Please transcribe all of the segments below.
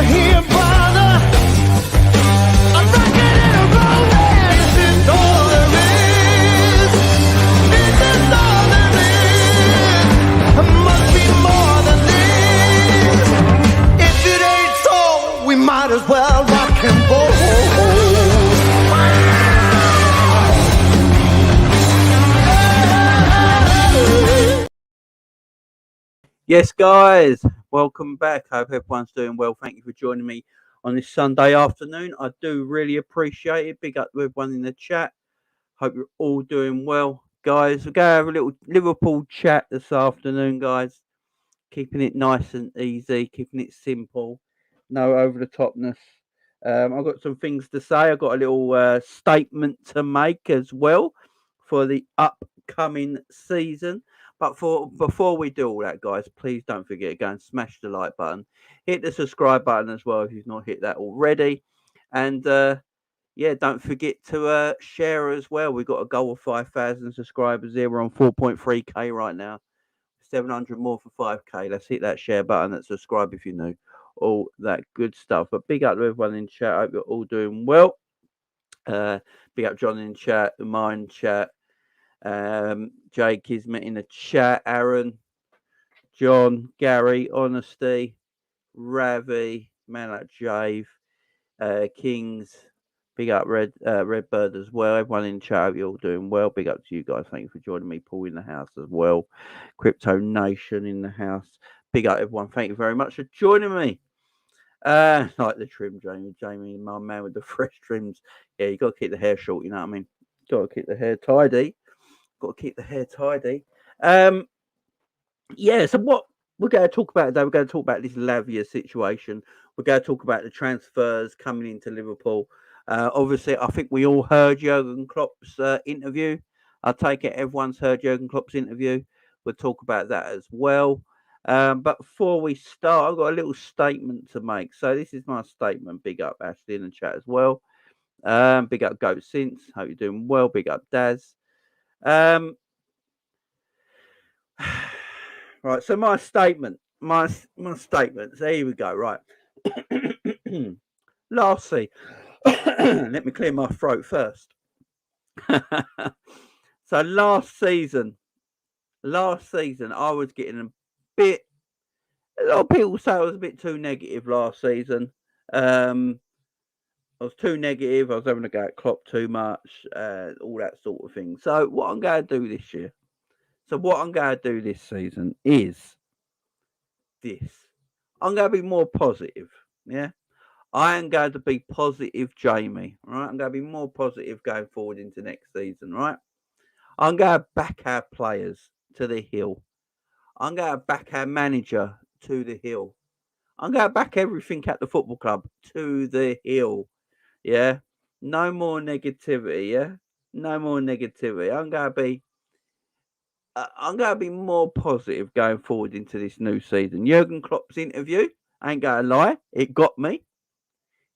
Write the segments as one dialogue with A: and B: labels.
A: here, brother. I'm rocking and rolling. This is all there is. This is all there is. There must be more than this. If it ain't so, we might as well rock and roll.
B: Yes, guys, welcome back. I hope everyone's doing well. Thank you for joining me on this Sunday afternoon. I do really appreciate it. Big up to everyone in the chat. Hope you're all doing well, guys. We're going to have a little Liverpool chat this afternoon, guys. Keeping it nice and easy, keeping it simple, no over the topness. I've got some things to say. I've got a little statement to make as well for the upcoming season. But before we do all that, guys, please don't forget to go and smash the like button. Hit the subscribe button as well if you've not hit that already. And yeah, don't forget to share as well. We've got a goal of 5,000 subscribers here. We're on 4.3k right now. 700 more for 5k. Let's hit that share button and subscribe if you're new. All that good stuff. But big up to everyone in chat. I hope you're all doing well. Big up John in chat, Umar in chat, Jay Kismet in the chat, Aaron, John, Gary, Honesty, Ravi, man like Jave, Kings. Big up Redbird as well. Everyone in chat, hope you're all doing well. Big up to you guys. Thank you for joining me. Paul in the house as well. Crypto Nation in the house. Big up everyone. Thank you very much for joining me. Like the trim, Jamie, my man with the fresh trims. Yeah, you got to keep the hair short. You know what I mean? Got to keep the hair tidy. Yeah. So what we're going to talk about today? We're going to talk about this Lavia situation. We're going to talk about the transfers coming into Liverpool. Obviously, I think we all heard Jurgen Klopp's interview. I take it everyone's heard Jurgen Klopp's interview. We'll talk about that as well. But before we start, I've got a little statement to make. So this is my statement. Big up Ashley in the chat as well. Big up Goat Since. Hope you're doing well. Big up Daz. Right. So my statement. My statement. So here we go. Right. Last season. Let me clear my throat first. So last season, I was getting a lot of people say I was a bit too negative last season. I was too negative. I was having a go at Klopp too much, all that sort of thing. So what I'm going to do this year, this season is this. I'm going to be more positive. Yeah. I am going to be positive, Jamie. Right, I'm going to be more positive going forward into next season. Right, I'm going to back our players to the hill. I'm going to back our manager to the hill. I'm going to back everything at the football club to the hill. Yeah, no more negativity. Yeah, no more negativity. I'm going to be more positive going forward into this new season. Jurgen Klopp's interview, I ain't going to lie, it got me.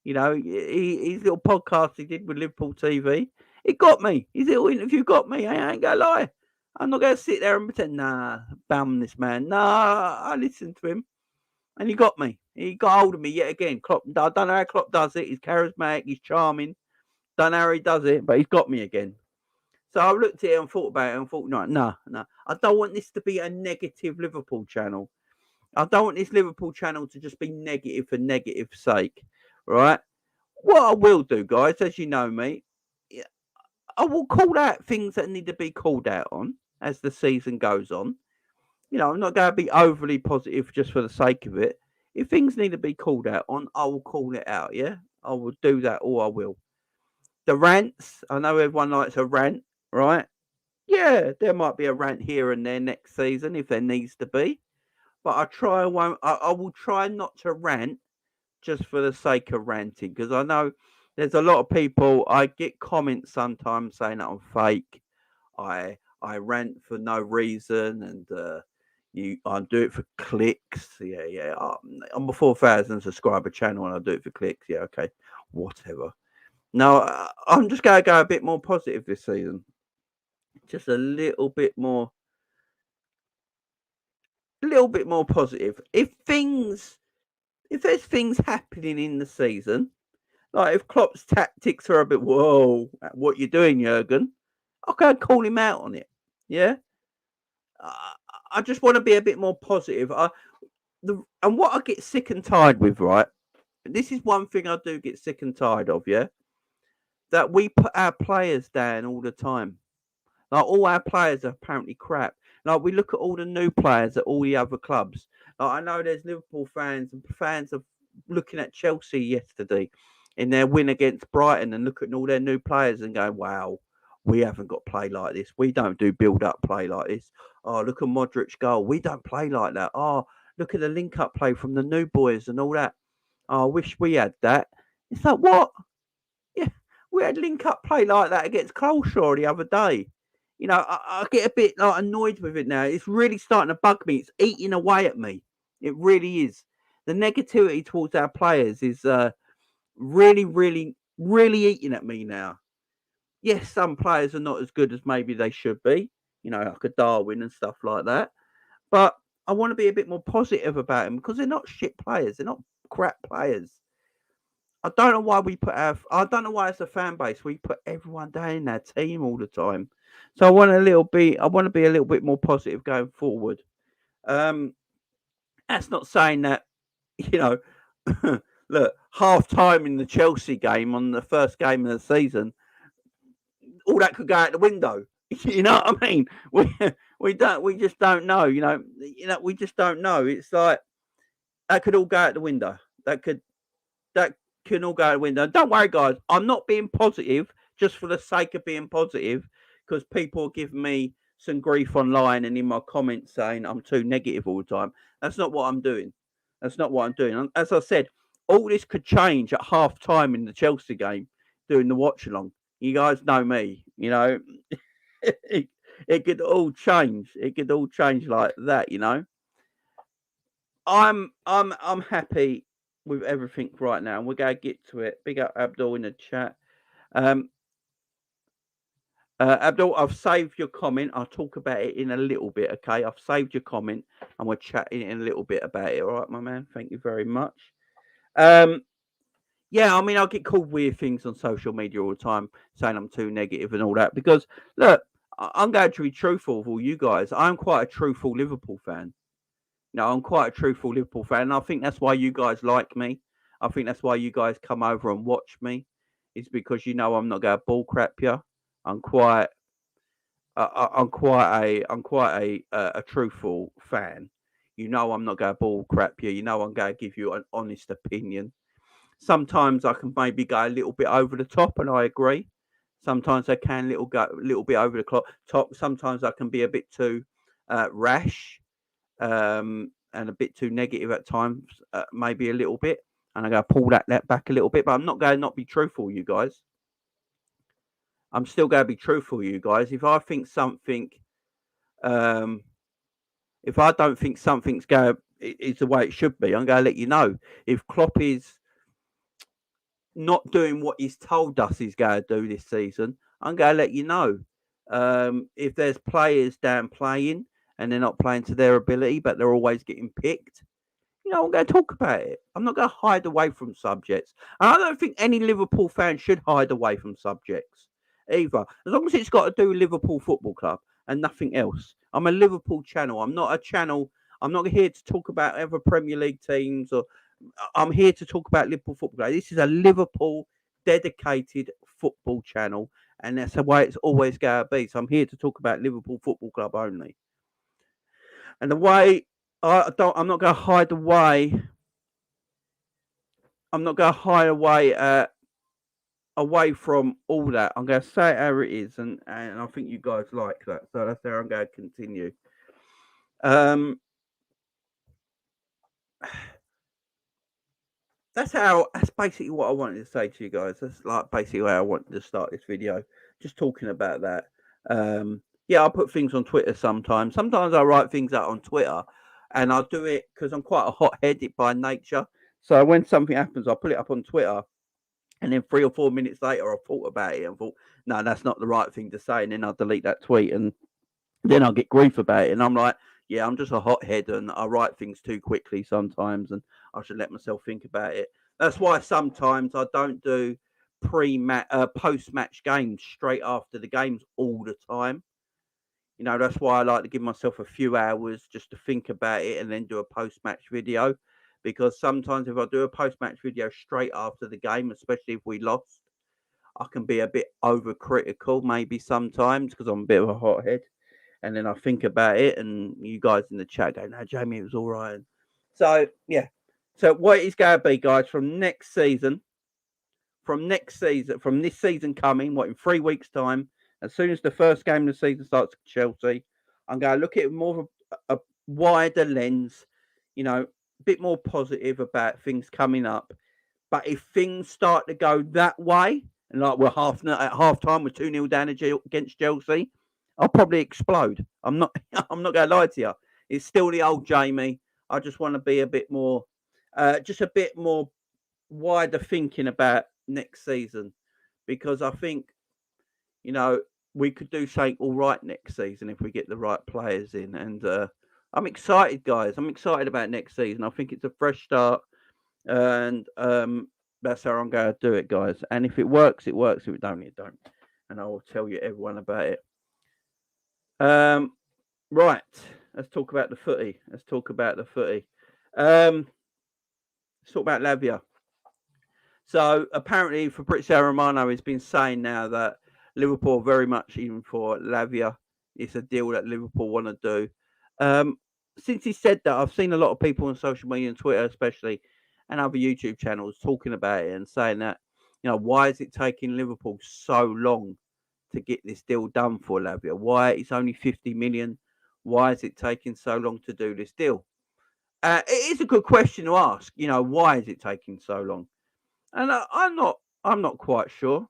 B: You know, his little podcast he did with Liverpool TV, it got me. His little interview got me. I ain't gonna lie. I'm not gonna sit there and pretend, nah, bam this man. Nah, I listened to him, and he got me. He got hold of me yet again. Klopp, I don't know how Klopp does it. He's charismatic. He's charming. Don't know how he does it, but he's got me again. So I looked at it and thought about it and thought, no. I don't want this to be a negative Liverpool channel. I don't want this Liverpool channel to just be negative for negative sake. Right? What I will do, guys, as you know me, I will call out things that need to be called out on as the season goes on. You know, I'm not going to be overly positive just for the sake of it. If things need to be called out on, I will call it out, yeah? I will do that, or I will. The rants, I know everyone likes a rant, right? Yeah, there might be a rant here and there next season if there needs to be. But I will try not to rant just for the sake of ranting, because I know there's a lot of people. I get comments sometimes saying that I'm fake. I rant for no reason, and I do it for clicks. Yeah. I'm a 4,000 subscriber channel, and I do it for clicks. Yeah, okay, whatever. No, I'm just gonna go a bit more positive this season. Just a little bit more positive. If things if there's things happening in the season, like if Klopp's tactics are a bit, whoa, what you doing, Jurgen? I'll go and call him out on it. Yeah, I, I just want to be a bit more positive. And what I get sick and tired with, right? This is one thing I do get sick and tired of. Yeah, that we put our players down all the time. Like all our players are apparently crap. Like we look at all the new players at all the other clubs. Like I know there's Liverpool fans and fans of looking at Chelsea yesterday in their win against Brighton and looking at all their new players and going, "Wow, we haven't got play like this. We don't do build up play like this. Oh, look at Modric's goal. We don't play like that. Oh, look at the link up play from the new boys and all that. Oh, I wish we had that." It's like what? Yeah, we had link up play like that against Coleshaw the other day. You know, I get a bit like annoyed with it now. It's really starting to bug me. It's eating away at me. It really is. The negativity towards our players is really, really, really eating at me now. Yes, some players are not as good as maybe they should be. You know, like a Darwin and stuff like that. But I want to be a bit more positive about them because they're not shit players. They're not crap players. I don't know why we put our. I don't know why as a fan base we put everyone down in our team all the time. So I want a little bit. I want to be a little bit more positive going forward. Um, that's not saying that you know. Look, half time in the Chelsea game on the first game of the season, all that could go out the window. You know what I mean? We don't. We just don't know. We just don't know. It's like that could all go out the window. That can all go out the window. Don't worry, guys. I'm not being positive just for the sake of being positive because people give me some grief online and in my comments saying I'm too negative all the time. That's not what I'm doing. That's not what I'm doing. As I said, all this could change at half time in the Chelsea game doing the watch along. You guys know me, it, it could all change. It could all change like that. I'm happy with everything right now, and we're gonna get to it. Big up Abdul in the chat. Um, Abdul, I've saved your comment. I'll talk about it in a little bit. Okay, I've saved your comment, and we're chatting in a little bit about it. All right, my man. Thank you very much. Um, yeah, I mean, I get called weird things on social media all the time, saying I'm too negative and all that. Because look, I'm going to be truthful with all you guys. I'm quite a truthful Liverpool fan. No, I'm quite a truthful Liverpool fan, and I think that's why you guys like me. I think that's why you guys come over and watch me. It's because I'm not going to bull crap you. I'm quite, I'm quite a truthful fan. I'm not going to bull crap you. I'm going to give you an honest opinion. Sometimes I can maybe go a little bit over the top, and I agree. Sometimes I can go a little bit over the top. Sometimes I can be a bit too rash and a bit too negative at times, maybe a little bit. And I go pull that back a little bit, but I'm not going to not be truthful, you guys. I'm still going to be truthful, you guys. If I think something, um, if I don't think something's going, it's the way it should be. I'm going to let you know. If Klopp is not doing what he's told us he's going to do this season, I'm going to let you know. If there's players down playing and they're not playing to their ability, but they're always getting picked, I'm going to talk about it. I'm not going to hide away from subjects. And I don't think any Liverpool fan should hide away from subjects either. As long as it's got to do with Liverpool Football Club and nothing else. I'm a Liverpool channel. I'm not a channel. I'm not here to talk about other Premier League teams or I'm here to talk about Liverpool Football Club. This is a Liverpool dedicated football channel, and that's the way it's always going to be. So I'm here to talk about Liverpool Football Club only. And the way I'm not going to hide away. I'm not going to hide away from all that. I'm going to say it how it is, and I think you guys like that. So that's how I'm going to continue. That's basically what I wanted to say to you guys. That's like basically where I wanted to start this video. Just talking about that. Yeah, I put things on Twitter sometimes. Sometimes I write things out on Twitter, and I do it because I'm quite a hot-headed by nature. So when something happens, I put it up on Twitter, and then 3 or 4 minutes later, I thought about it and thought, no, that's not the right thing to say. And then I delete that tweet, and then I'll get grief about it. And I'm like, Yeah, I'm just a hothead and I write things too quickly sometimes, and I should let myself think about it. That's why sometimes I don't do post-match games straight after the games all the time. That's why I like to give myself a few hours just to think about it and then do a post-match video. Because sometimes if I do a post-match video straight after the game, especially if we lost, I can be a bit overcritical maybe sometimes because I'm a bit of a hothead. And then I think about it, and you guys in the chat go, "No, Jamie, it was all right." So yeah. So what it's going to be, guys, from this season coming, in 3 weeks' time, as soon as the first game of the season starts, Chelsea, I'm going to look at it more of a wider lens, a bit more positive about things coming up. But if things start to go that way, and like we're at half time, we're 2-0 down against Chelsea, I'll probably explode. I'm not I'm not going to lie to you. It's still the old Jamie. I just want to be a bit more, just a bit more wider thinking about next season, because I think we could do something all right next season if we get the right players in. And I'm excited, guys. I'm excited about next season. I think it's a fresh start, and that's how I'm going to do it, guys. And if it works, it works. If it don't, it don't. And I will tell you everyone about it. Right. Let's talk about the footy. Let's talk about Lavia. So apparently, Fabrizio Romano has been saying now that Liverpool are very much even for Lavia. It's a deal that Liverpool want to do. Since he said that, I've seen a lot of people on social media and Twitter, especially, and other YouTube channels talking about it and saying that, why is it taking Liverpool so long to get this deal done for Lavia? Why it's only 50 million? Why is it taking so long to do this deal? It is a good question to ask. Why is it taking so long? And I'm not quite sure.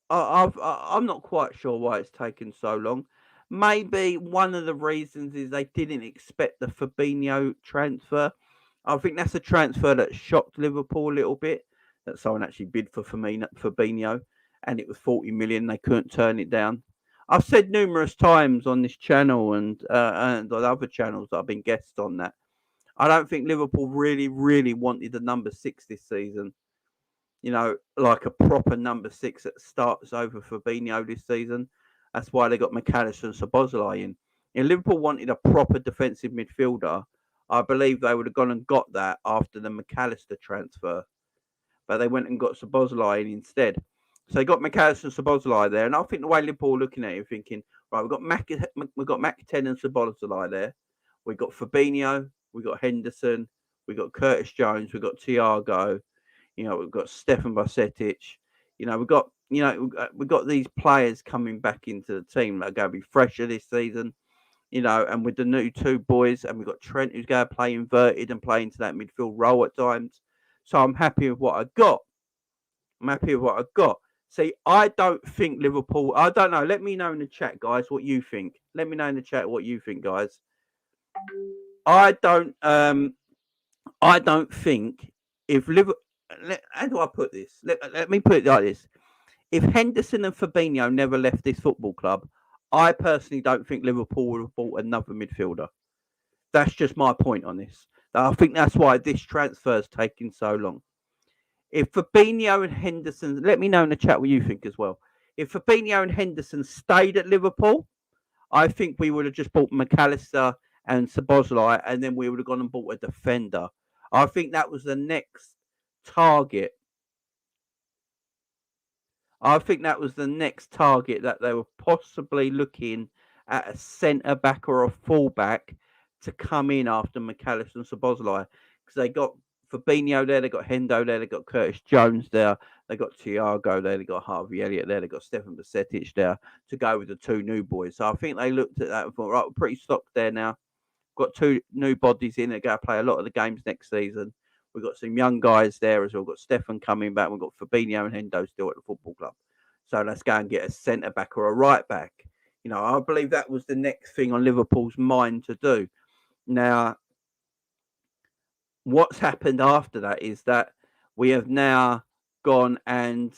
B: I'm not quite sure why it's taken so long. Maybe one of the reasons is they didn't expect the Fabinho transfer. I think that's a transfer that shocked Liverpool a little bit. That someone actually bid for Fabinho, and it was 40 million. They couldn't turn it down. I've said numerous times on this channel and on other channels that I've been guests on that I don't think Liverpool really, really wanted the number 6 this season. Like a proper number 6 that starts over Fabinho this season. That's why they got McAllister and Szoboszlai in. If Liverpool wanted a proper defensive midfielder, I believe they would have gone and got that after the McAllister transfer. But they went and got Szoboszlai in instead. So they got McAllister and Szoboszlai there. And I think the way Liverpool are looking at it, thinking, right, we've got Mkhitaryan and Szoboszlai there. We've got Fabinho. We've got Henderson. We've got Curtis Jones. We've got Thiago. We've got Stefan Bajcetic. We've got these players coming back into the team that are going to be fresher this season. And with the new 2 boys, and we've got Trent who's going to play inverted and play into that midfield role at times. So I'm happy with what I got. See, I don't think Liverpool. I don't know. Let me know in the chat, guys, what you think. Let me know in the chat what you think, guys. I don't think if Liverpool. How do I put this? Let me put it like this. If Henderson and Fabinho never left this football club, I personally don't think Liverpool would have bought another midfielder. That's just my point on this. I think that's why this transfer is taking so long. If Fabinho and Henderson, let me know in the chat what you think as well. If Fabinho and Henderson stayed at Liverpool, I think we would have just bought McAllister and Szoboszlai, and then we would have gone and bought a defender. I think that was the next target. that they were possibly looking at a centre back or a full back to come in after McAllister and Szoboszlai, because they got Fabinho there, they got Hendo there, they got Curtis Jones there, they got Thiago there, they got Harvey Elliott there, they got Stefan Bajcetic there to go with the 2 new boys. So I think they looked at that and thought, right, we're pretty stocked there now. Got 2 new bodies in. They're going to play a lot of the games next season. We've got some young guys there as well. We've got Stefan coming back. We've got Fabinho and Hendo still at the football club. So let's go and get a centre back or a right back. I believe that was the next thing on Liverpool's mind to do. Now, what's happened after that is that we have now gone and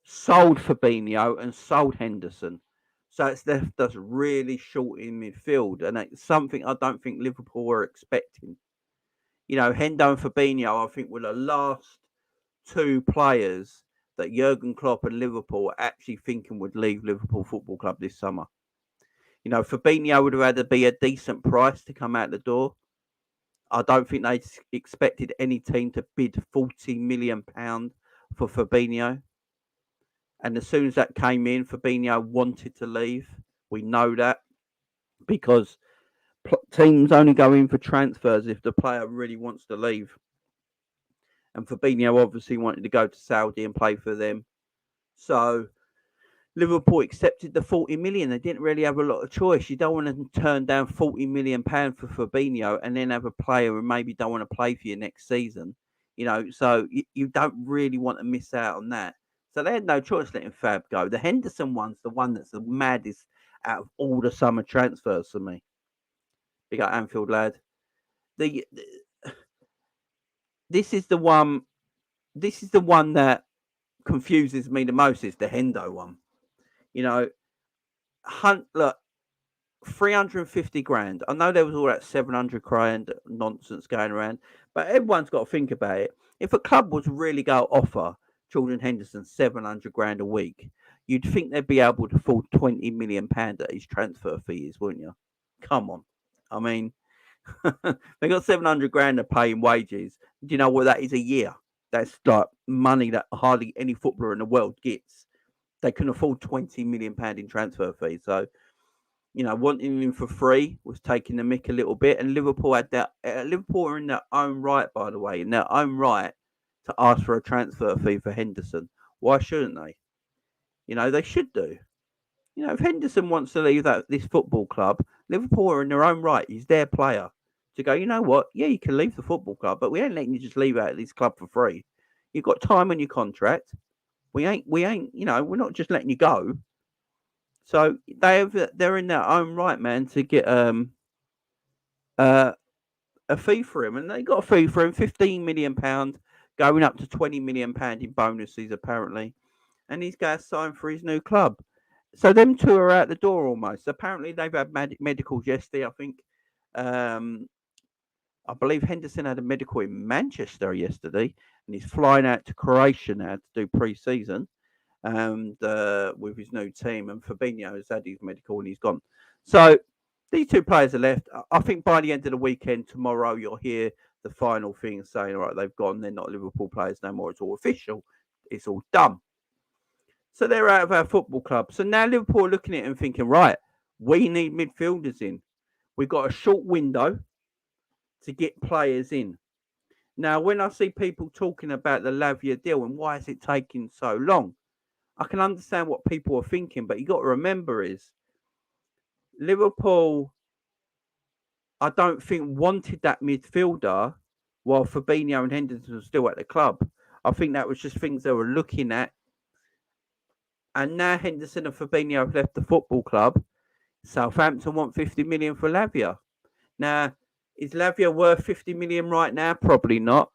B: sold Fabinho and sold Henderson. So it's left us really short in midfield, and it's something I don't think Liverpool were expecting. Hendo and Fabinho, I think, were the last two players that Jurgen Klopp and Liverpool were actually thinking would leave Liverpool Football Club this summer. Fabinho would have had to be a decent price to come out the door. I don't think they expected any team to bid £40 million for Fabinho. And as soon as that came in, Fabinho wanted to leave. We know that because teams only go in for transfers if the player really wants to leave. And Fabinho obviously wanted to go to Saudi and play for them. So Liverpool accepted the 40 million. They didn't really have a lot of choice. You don't want to turn down 40 million pounds for Fabinho and then have a player who maybe don't want to play for you next season. So you don't really want to miss out on that. So they had no choice letting Fab go. The Henderson one's the one that's the maddest out of all the summer transfers for me. Big up Anfield lad. This is the one that confuses me the most, is the Hendo one. Look, 350 grand. I know there was all that 700 grand nonsense going around, but everyone's got to think about it. If a club was really going to offer Jordan Henderson 700 grand a week, you'd think they'd be able to afford 20 million pound at his transfer fees, wouldn't you? Come on. I mean, they got 700 grand to pay in wages. Do you know what that is a year? That's like money that hardly any footballer in the world gets. They can afford 20 million pound in transfer fees. So, wanting him for free was taking the mick a little bit. And Liverpool had that. Liverpool are in their own right, by the way, in their own right to ask for a transfer fee for Henderson. Why shouldn't they? They should do. If Henderson wants to leave this football club, Liverpool are in their own right. He's their player to go. You know what? Yeah, you can leave the football club, but we ain't letting you just leave out of this club for free. You've got time on your contract. We ain't. We're not just letting you go. So they're in their own right, man, to get a fee for him, and they got a fee for him, £15 million, going up to £20 million in bonuses apparently, and he's going to sign for his new club. So them two are out the door almost. Apparently they've had medicals yesterday. I think, I believe Henderson had a medical in Manchester yesterday, and he's flying out to Croatia now to do pre-season. And with his new team, and Fabinho has had his medical and he's gone. So these two players are left. I think by the end of the weekend, tomorrow, you'll hear the final thing saying, all right, they've gone. They're not Liverpool players no more. It's all official. It's all done. So they're out of our football club. So now Liverpool are looking at it and thinking, right, we need midfielders in. We've got a short window to get players in. Now, when I see people talking about the Lavia deal and why is it taking so long, I can understand what people are thinking, but you got to remember is Liverpool, I don't think, wanted that midfielder while Fabinho and Henderson were still at the club. I think that was just things they were looking at. And now Henderson and Fabinho have left the football club. Southampton want 50 million for Lavia. Now, is Lavia worth 50 million right now? Probably not.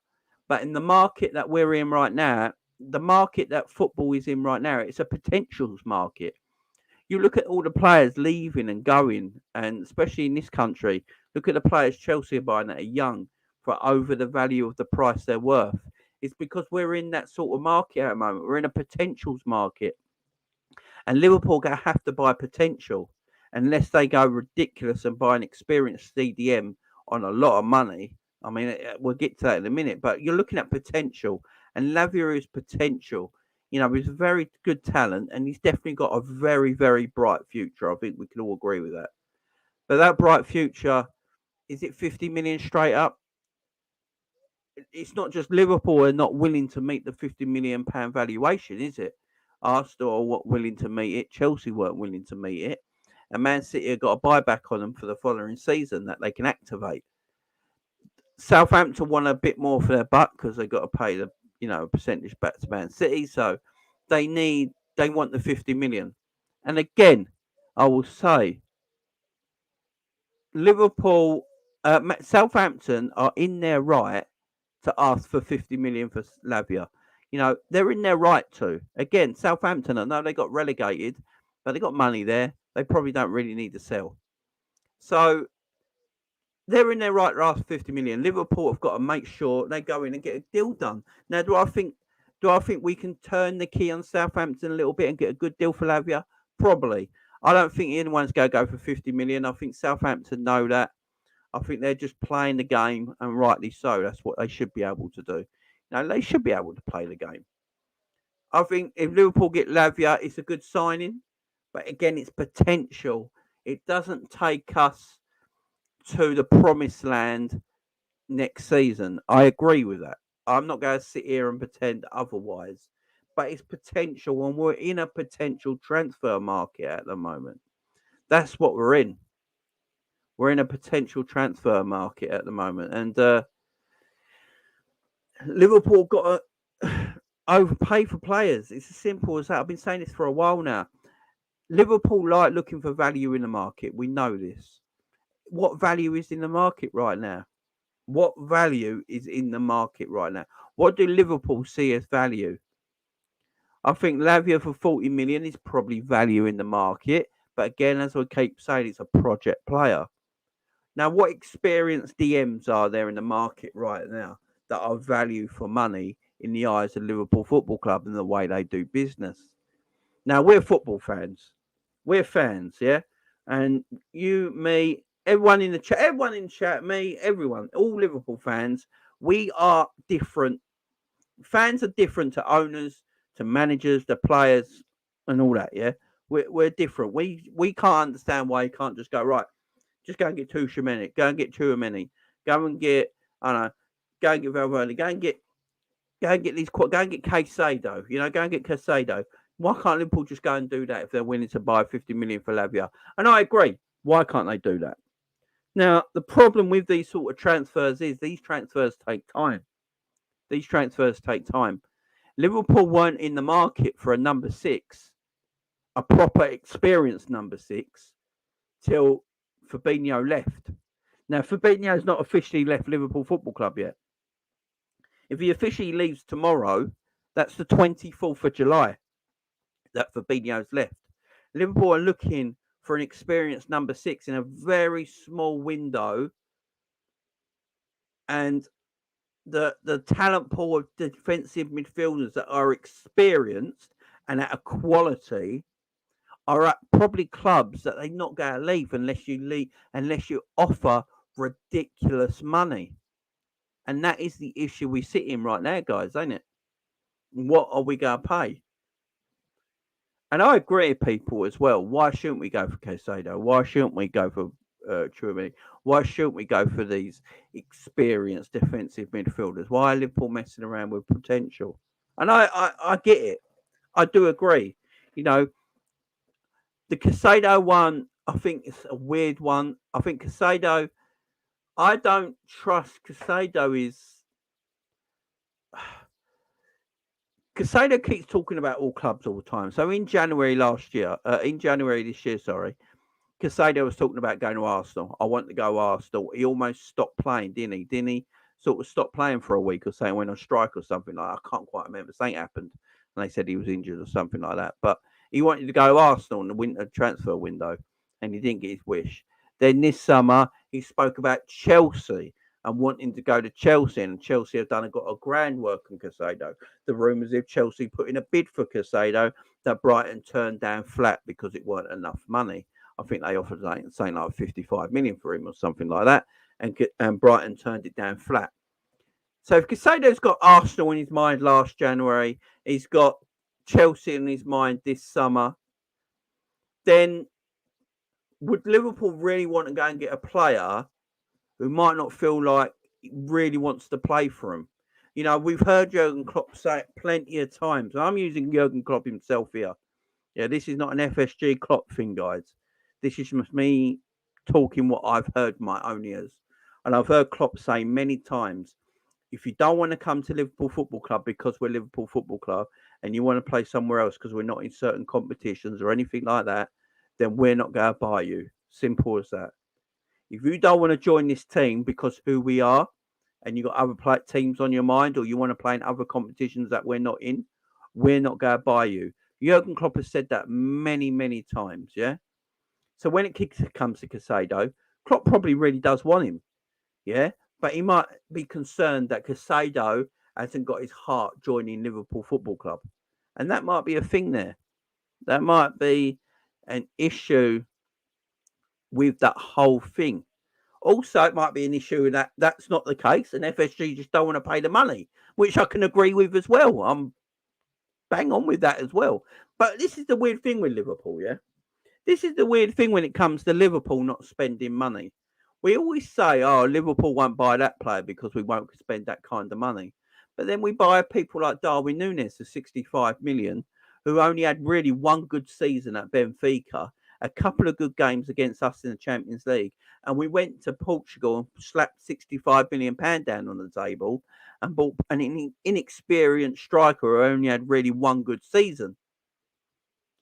B: But in the market that we're in right now, the market that football is in right now, it's a potentials market. You look at all the players leaving and going, and especially in this country, look at the players Chelsea are buying that are young for over the value of the price they're worth. It's because we're in that sort of market at the moment. We're in a potentials market. And Liverpool going to have to buy potential unless they go ridiculous and buy an experienced CDM on a lot of money. I mean, we'll get to that in a minute, but you're looking at potential. And Lavia is potential. He's a very good talent, and he's definitely got a very, very bright future. I think we can all agree with that. But that bright future, is it 50 million straight up? It's not just Liverpool are not willing to meet the £50 million valuation, is it? Arsenal weren't willing to meet it. Chelsea weren't willing to meet it. And Man City have got a buyback on them for the following season that they can activate. Southampton want a bit more for their buck because they've got to pay the percentage back to Man City. So they want the 50 million. And again, I will say, Liverpool, Southampton are in their right to ask for 50 million for Lavia. They're in their right to. Again, Southampton, I know they got relegated, but they got money there. they probably don't really need to sell. So they're in their right to ask 50 million. Liverpool have got to make sure they go in and get a deal done. Now, do I think we can turn the key on Southampton a little bit and get a good deal for Lavia? Probably. I don't think anyone's going to go for 50 million. I think Southampton know that. I think they're just playing the game, and rightly so. That's what they should be able to do. They should be able to play the game. I think if Liverpool get Lavia, it's a good signing. But again, it's potential. It doesn't take us to the promised land next season. I agree with that. I'm not going to sit here and pretend otherwise. But it's potential, and we're in a potential transfer market at the moment. That's what we're in. We're in a potential transfer market at the moment. And Liverpool got to overpay for players. It's as simple as that. I've been saying this for a while now. Liverpool like looking for value in the market. We know this. What value is in the market right now? What value is in the market right now? What do Liverpool see as value? I think Lavia for 40 million is probably value in the market. But again, as I keep saying, it's a project player. Now, what experienced DMs are there in the market right now that are value for money in the eyes of Liverpool Football Club and the way they do business? Now, we're football fans. We're fans, yeah? And you, me, everyone in the chat, me, everyone, all Liverpool fans, we are different. Fans are different to owners, to managers, to players, and all that, yeah? We're different. We can't understand why you can't just go, right, just go and get two Shemenic, go and get Chouameni, go and get, I don't know, go and get Valverde, go and get Caicedo, go and get Caicedo. Why can't Liverpool just go and do that if they're willing to buy 50 million for Lavia? And I agree. Why can't they do that? Now, the problem with these sort of transfers is these transfers take time. Liverpool weren't in the market for a number 6, a proper experienced number 6, till Fabinho left. Now, Fabinho's not officially left Liverpool Football Club yet. If he officially leaves tomorrow, that's the 24th of July that Fabinho's left. Liverpool are looking for an experienced number 6 in a very small window. And the talent pool of defensive midfielders that are experienced and at a quality are at probably clubs that they're not going to leave unless you offer ridiculous money. And that is the issue we sit in right now, guys, ain't it? What are we going to pay? And I agree with people as well. Why shouldn't we go for Caicedo? Why shouldn't we go for Chouameni? Why shouldn't we go for these experienced defensive midfielders? Why are Liverpool messing around with potential? And I get it. I do agree. The Caicedo one, I think it's a weird one. I think Caicedo, I don't trust Caicedo Caicedo keeps talking about all clubs all the time. So in January this year, Caicedo was talking about going to Arsenal. I want to go Arsenal. He almost stopped playing, didn't he? Didn't he sort of stop playing for a week or so, went on strike or something like that? I can't quite remember. Something happened and they said he was injured or something like that. But he wanted to go to Arsenal in the winter transfer window and he didn't get his wish. Then this summer, he spoke about Chelsea and wanting to go to Chelsea. And Chelsea have got a grand work on Caicedo. The rumours of Chelsea put in a bid for Caicedo that Brighton turned down flat because it weren't enough money. I think they offered something like 55 million for him or something like that. And Brighton turned it down flat. So if Caicedo's got Arsenal in his mind last January, he's got Chelsea in his mind this summer, then would Liverpool really want to go and get a player who might not feel like he really wants to play for him? We've heard Jurgen Klopp say it plenty of times. I'm using Jurgen Klopp himself here. Yeah, this is not an FSG Klopp thing, guys. This is just me talking what I've heard my own ears. And I've heard Klopp say many times, if you don't want to come to Liverpool Football Club because we're Liverpool Football Club and you want to play somewhere else because we're not in certain competitions or anything like that, then we're not going to buy you. Simple as that. If you don't want to join this team because who we are and you've got other teams on your mind or you want to play in other competitions that we're not in, we're not going to buy you. Jurgen Klopp has said that many, many times, yeah? So when it comes to Casado, Klopp probably really does want him. Yeah. But he might be concerned that Casado hasn't got his heart joining Liverpool Football Club. And that might be a thing there. That might be an issue with that whole thing. Also, it might be an issue that that's not the case, and FSG just don't want to pay the money, which I can agree with as well. I'm bang on with that as well. But this is the weird thing with Liverpool, yeah? This is the weird thing when it comes to Liverpool not spending money. We always say, oh, Liverpool won't buy that player because we won't spend that kind of money. But then we buy people like Darwin Núñez for 65 million, who only had really one good season at Benfica, a couple of good games against us in the Champions League. And we went to Portugal and slapped £65 million down on the table and bought an inexperienced striker who only had really one good season.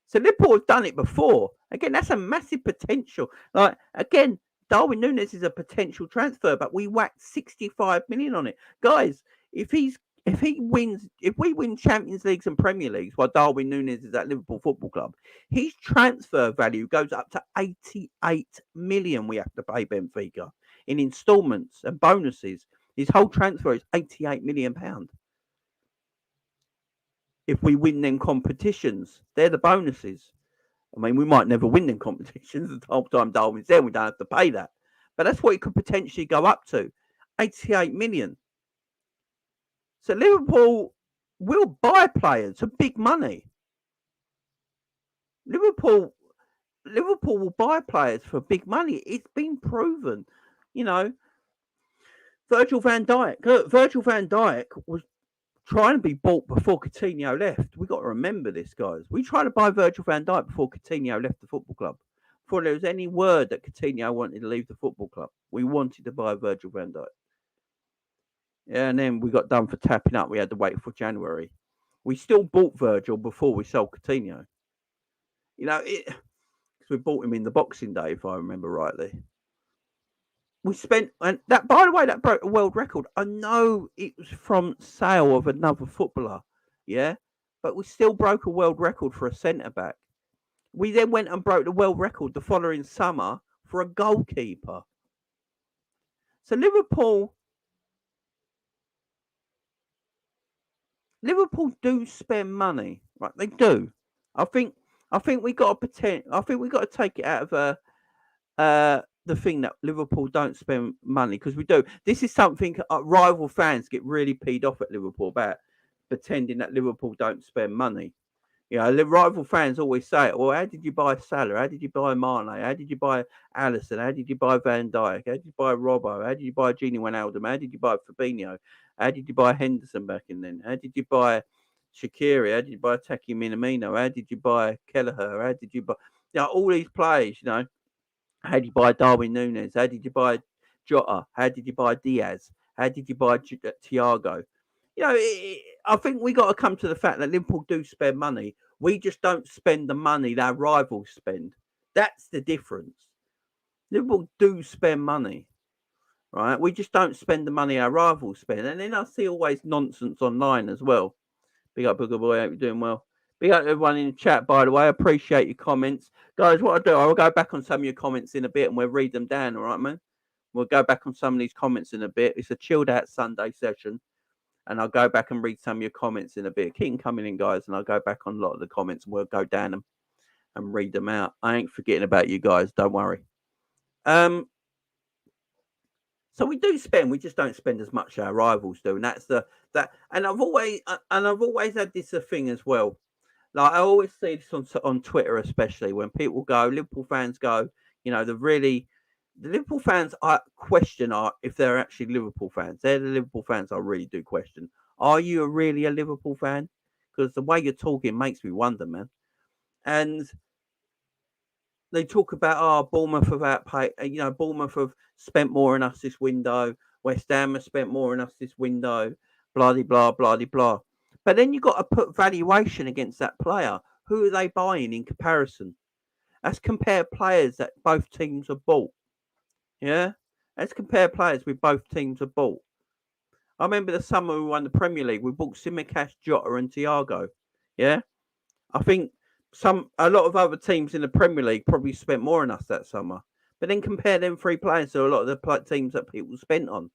B: So Liverpool have done it before. Again, that's a massive potential. Like, again, Darwin Núñez is a potential transfer, but we whacked 65 million on it. Guys, if we win Champions Leagues and Premier Leagues while Darwin Núñez is at Liverpool Football Club, his transfer value goes up to 88 million we have to pay Benfica in instalments and bonuses. His whole transfer is £88 million. If we win them competitions, they're the bonuses. I mean, we might never win them competitions the whole time Darwin's there. We don't have to pay that. But that's what it could potentially go up to. 88 million. So Liverpool will buy players for big money. Liverpool will buy players for big money. It's been proven. You know, Virgil van Dijk was trying to be bought before Coutinho left. We got to remember this, guys. We tried to buy Virgil van Dijk before Coutinho left the football club. Before there was any word that Coutinho wanted to leave the football club, we wanted to buy Virgil van Dijk. Yeah, and then we got done for tapping up. We had to wait for January. We still bought Virgil before we sold Coutinho. You know, because we bought him in the Boxing Day, if I remember rightly. We spent, and that, by the way, that broke a world record. I know it was from sale of another footballer, yeah, but we still broke a world record for a centre back. We then went and broke the world record the following summer for a goalkeeper. So Liverpool do spend money, right? They do. I think we got to pretend. I think we got to take it out of the thing that Liverpool don't spend money, because we do. This is something rival fans get really peed off at Liverpool about, pretending that Liverpool don't spend money. You know, the rival fans always say, well, how did you buy Salah? How did you buy Mane? How did you buy Alisson? How did you buy Van Dijk? How did you buy Robbo? How did you buy Gini Wijnaldum? How did you buy Fabinho? How did you buy Henderson back in then? How did you buy Shaqiri? How did you buy Taki Minamino? How did you buy Kelleher? How did you buy, you know, all these players, you know? How did you buy Darwin Núñez? How did you buy Jota? How did you buy Diaz? How did you buy Thiago? You know, I think we got to come to the fact that Liverpool do spend money. We just don't spend the money that our rivals spend. That's the difference. Liverpool do spend money, right? We just don't spend the money our rivals spend. And then I see always nonsense online as well. Big up, Booger Boy. I hope you're doing well. Big up everyone in the chat, by the way. I appreciate your comments. Guys, what I'll do, I'll go back on some of your comments in a bit and we'll read them down, all right, man? We'll go back on some of these comments in a bit. It's a chilled out Sunday session. And I'll go back and read some of your comments in a bit. Keep coming in, guys, and I'll go back on a lot of the comments and we'll go down them and read them out. I ain't forgetting about you guys, don't worry. So we do spend, we just don't spend as much as our rivals do, and that's that. And I've always had this thing as well. Like I always see this on Twitter, especially when people go, Liverpool fans go, you know, the Liverpool fans I question if they're actually Liverpool fans. They're the Liverpool fans I really do question. Are you really a Liverpool fan? Because the way you're talking makes me wonder, man. And they talk about, Bournemouth have Bournemouth have spent more on us this window. West Ham have spent more on us this window. Blah, blah, blah, blah. But then you've got to put valuation against that player. Who are they buying in comparison? Let's compare players that both teams have bought. Yeah? Let's compare players with both teams have bought. I remember the summer we won the Premier League. We bought Tsimikas, Jota and Thiago. Yeah? I think A lot of other teams in the Premier League probably spent more than us that summer. But then compare them 3 players to a lot of the teams that people spent on.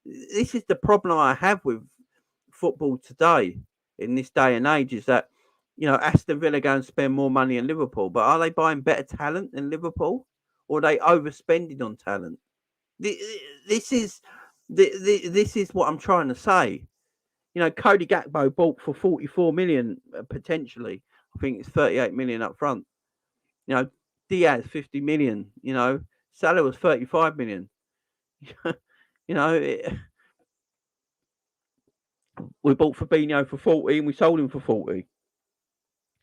B: This is the problem I have with football today, in this day and age, is that, Aston Villa go and spend more money than Liverpool, but are they buying better talent than Liverpool, or are they overspending on talent? This is what I'm trying to say. Cody Gakpo bought for 44 million potentially. I think it's 38 million up front. Diaz 50 million. Salah was 35 million. We bought Fabinho for 40 and we sold him for 40.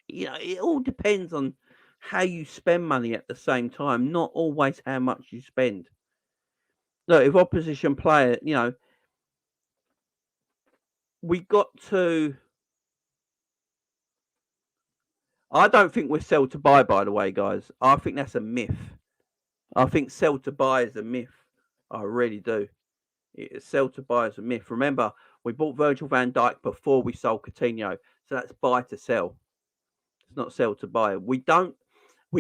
B: It all depends on how you spend money at the same time, not always how much you spend. Look, if opposition player, we got to. I don't think we're sell to buy, by the way, guys. I think that's a myth. I think sell to buy is a myth. I really do. Sell to buy is a myth. Remember, we bought Virgil van Dijk before we sold Coutinho. So that's buy to sell. It's not sell to buy. We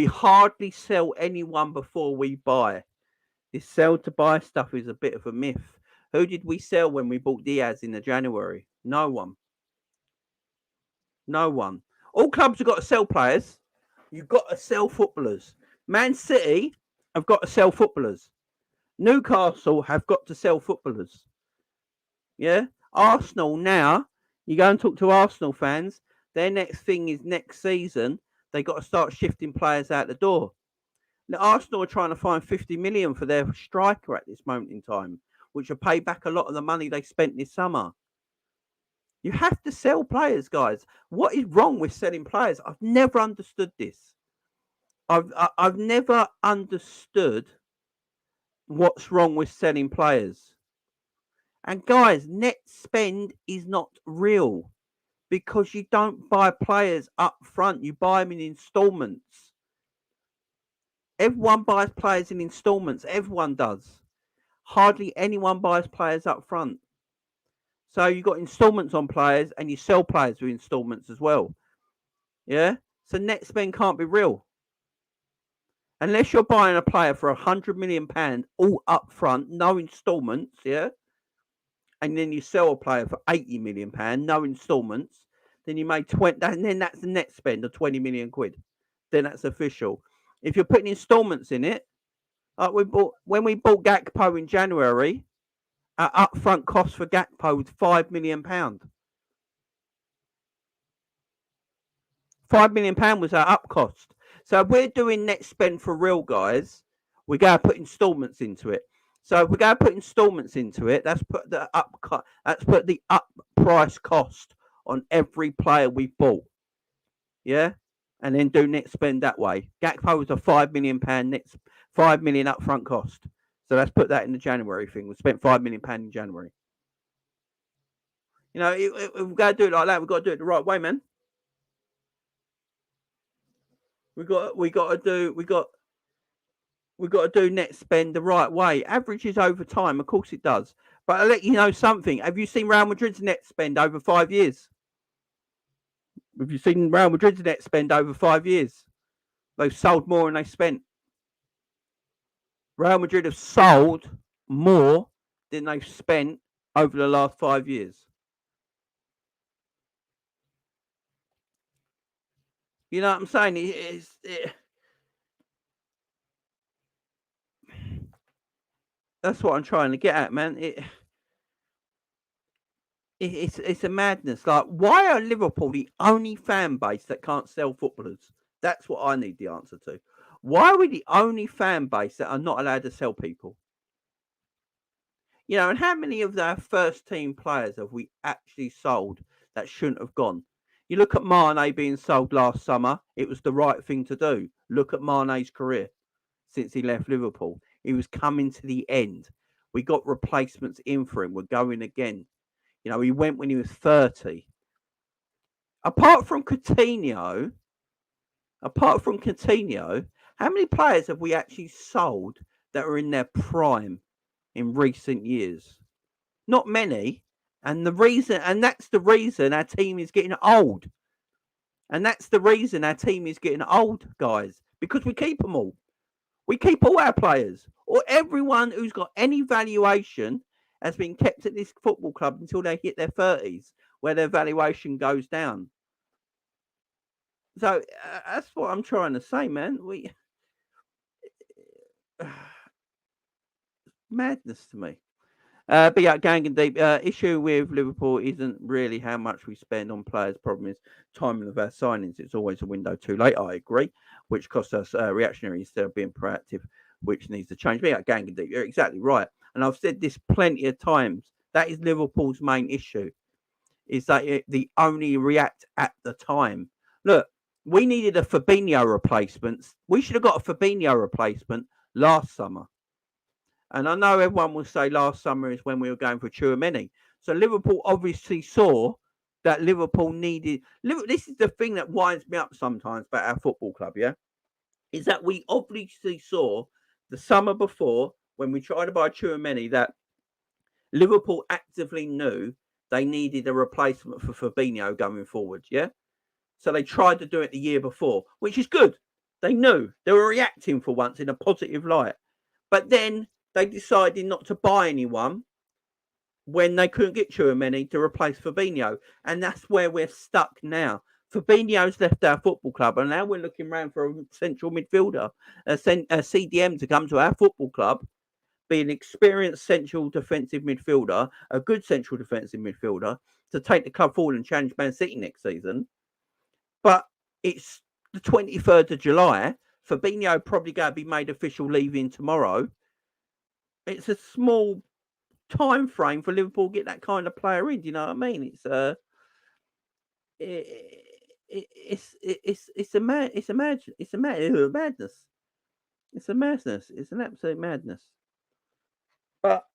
B: hardly sell anyone before we buy. This sell to buy stuff is a bit of a myth. Who did we sell when we bought Diaz in the January? No one. No one. All clubs have got to sell players. You've got to sell footballers. Man City have got to sell footballers. Newcastle have got to sell footballers. Yeah? Arsenal now, you go and talk to Arsenal fans, their next thing is next season, they got to start shifting players out the door. Now, Arsenal are trying to find 50 million for their striker at this moment in time, which will pay back a lot of the money they spent this summer. You have to sell players, guys. What is wrong with selling players? I've never understood this. I've never understood what's wrong with selling players. And guys, net spend is not real because you don't buy players up front. You buy them in installments. Everyone buys players in installments. Everyone does. Hardly anyone buys players up front. So you've got installments on players and you sell players with installments as well. Yeah? So net spend can't be real. Unless you're buying a player for £100 million all up front, no installments, yeah? And then you sell a player for £80 million, no installments, then you made 20, and then that's the net spend of 20 million quid. Then that's official. If you're putting installments in it, like when we bought Gakpo in January, our upfront cost for Gakpo was £5 million. £5 million was our up cost. So if we're doing net spend for real, guys, we got to put installments into it. So if we go put installments into it, that's put the up price cost on every player we bought. Yeah, and then do net spend that way. Gakpo was a £5 million £5 million upfront cost. So let's put that in the January thing. We spent £5 million in January. If we've got to do it like that, we've got to do it the right way, man. We got to do net spend the right way. Averages over time, of course it does. But I'll let you know something. Have you seen Real Madrid's net spend over 5 years? Have you seen Real Madrid's net spend over 5 years? They've sold more than they spent. Real Madrid have sold more than they've spent over the last 5 years. You know what I'm saying? That's what I'm trying to get at, man. It's a madness. Like, why are Liverpool the only fan base that can't sell footballers? That's what I need the answer to. Why are we the only fan base that are not allowed to sell people? And how many of our first team players have we actually sold that shouldn't have gone? You look at Mane being sold last summer. It was the right thing to do. Look at Mane's career since he left Liverpool. He was coming to the end. We got replacements in for him. We're going again. He went when he was 30. Apart from Coutinho, how many players have we actually sold that are in their prime in recent years? Not many. And that's the reason our team is getting old. And that's the reason our team is getting old, guys, because we keep them all. We keep all our players, or everyone who's got any valuation has been kept at this football club until they hit their 30s, where their valuation goes down. So that's what I'm trying to say, man. Madness to me. But yeah, gang and deep. Issue with Liverpool isn't really how much we spend on players. Problem is timing of our signings. It's always a window too late. I agree, which costs us reactionary instead of being proactive, which needs to change. But yeah, gang and deep. You're exactly right, and I've said this plenty of times. That is Liverpool's main issue. Is that they only react at the time. Look, we needed a Fabinho replacement. We should have got a Fabinho replacement last summer. And I know everyone will say last summer is when we were going for Tchouaméni. So Liverpool obviously saw that Liverpool needed. This is the thing that winds me up sometimes about our football club, yeah? Is that we obviously saw the summer before when we tried to buy Tchouaméni that Liverpool actively knew they needed a replacement for Fabinho going forward, yeah? So they tried to do it the year before, which is good. They knew. They were reacting for once in a positive light. But then they decided not to buy anyone when they couldn't get Tchouaméni to replace Fabinho. And that's where we're stuck now. Fabinho's left our football club, and now we're looking around for a central midfielder, a CDM to come to our football club, be an experienced central defensive midfielder, a good central defensive midfielder, to take the club forward and challenge Man City next season. But it's the 23rd of July. Fabinho probably going to be made official leaving tomorrow. It's a small time frame for Liverpool to get that kind of player in. Do you know what I mean? It's it's a madness. It's a madness. It's an absolute madness. But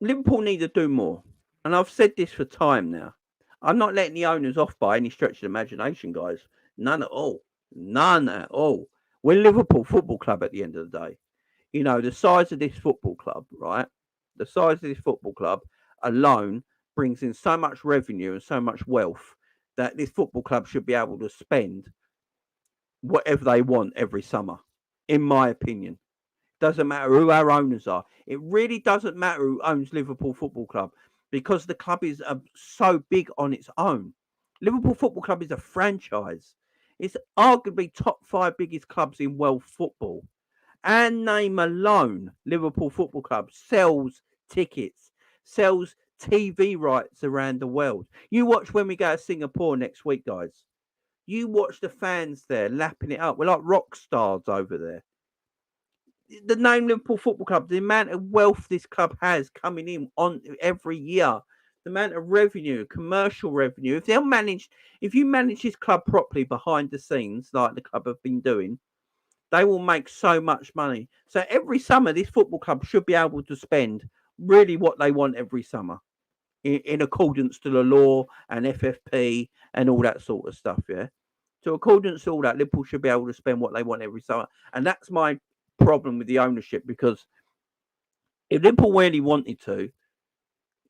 B: Liverpool need to do more, and I've said this for time now. I'm not letting the owners off by any stretch of the imagination, guys. None at all. None at all. We're Liverpool Football Club at the end of the day. You know, the size of this football club, right? The size of this football club alone brings in so much revenue and so much wealth that this football club should be able to spend whatever they want every summer, in my opinion. Doesn't matter who our owners are. It really doesn't matter who owns Liverpool Football Club because the club is so big on its own. Liverpool Football Club is a franchise. It's arguably top 5 biggest clubs in world football. And name alone, Liverpool Football Club sells tickets, sells TV rights around the world. You watch when we go to Singapore next week, guys. You watch the fans there lapping it up. We're like rock stars over there. The name Liverpool Football Club, the amount of wealth this club has coming in on every year, the amount of revenue, commercial revenue. If you manage this club properly behind the scenes, like the club have been doing, they will make so much money. So every summer, this football club should be able to spend really what they want every summer, in accordance to the law and FFP and all that sort of stuff. Yeah. So accordance to all that, Liverpool should be able to spend what they want every summer, and that's my problem with the ownership, because if Liverpool really wanted to,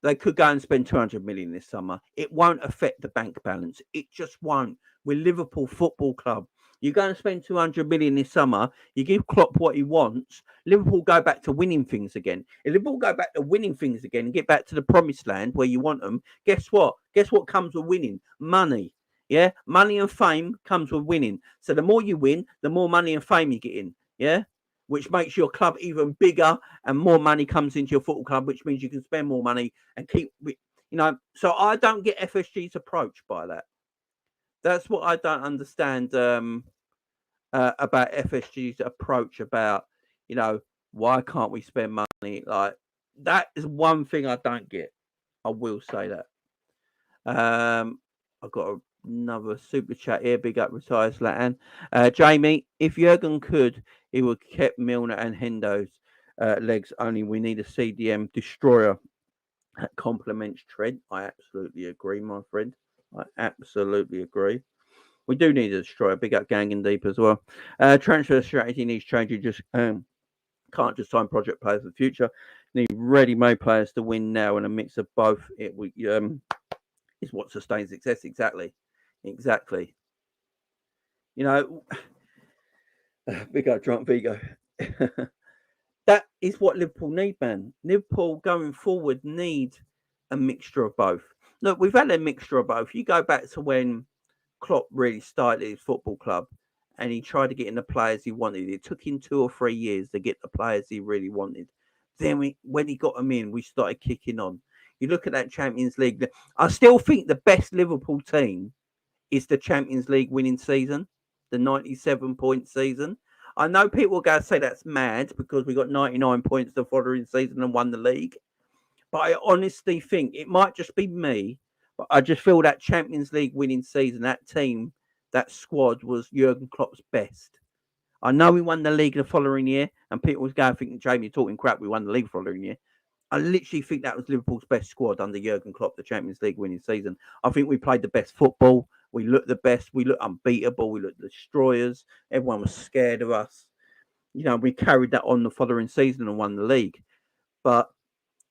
B: they could go and spend 200 million this summer. It won't affect the bank balance. It just won't. With Liverpool Football Club, you go and spend 200 million this summer. You give Klopp what he wants. Liverpool go back to winning things again. If Liverpool go back to winning things again and get back to the promised land where you want them, guess what? Guess what comes with winning? Money. Yeah, money and fame comes with winning. So the more you win, the more money and fame you get in. Yeah, which makes your club even bigger and more money comes into your football club, which means you can spend more money and keep, so I don't get FSG's approach by that. That's what I don't understand about FSG's approach about, why can't we spend money? Like, that is one thing I don't get. I will say that. I've got another super chat here. Big up, retired Slatan. Jamie, if Jurgen could, he would kept Milner and Hendo's legs only. We need a CDM destroyer that complements Trent. I absolutely agree, my friend. I absolutely agree. We do need a destroyer. Big up Gang and Deep as well. Transfer strategy needs changing. Just Can't just sign project players for the future. Need ready-made players to win now, and a mix of both is what sustains success. Exactly. You know, Vigo, drunk Vigo. That is what Liverpool need, man. Liverpool going forward need a mixture of both. Look, we've had a mixture of both. You go back to when Klopp really started his football club and he tried to get in the players he wanted. It took him 2 or 3 years to get the players he really wanted. Then when he got them in, we started kicking on. You look at that Champions League. I still think the best Liverpool team is the Champions League winning season, the 97-point season. I know people are going to say that's mad because we got 99 points the following season and won the league. But I honestly think it might just be me, but I just feel that Champions League winning season, that team, that squad was Jurgen Klopp's best. I know we won the league the following year, and people was going to think, Jamie, you're talking crap, we won the league the following year. I literally think that was Liverpool's best squad under Jurgen Klopp, the Champions League winning season. I think we played the best football. We looked the best. We looked unbeatable. We looked destroyers. Everyone was scared of us. You know, we carried that on the following season and won the league. But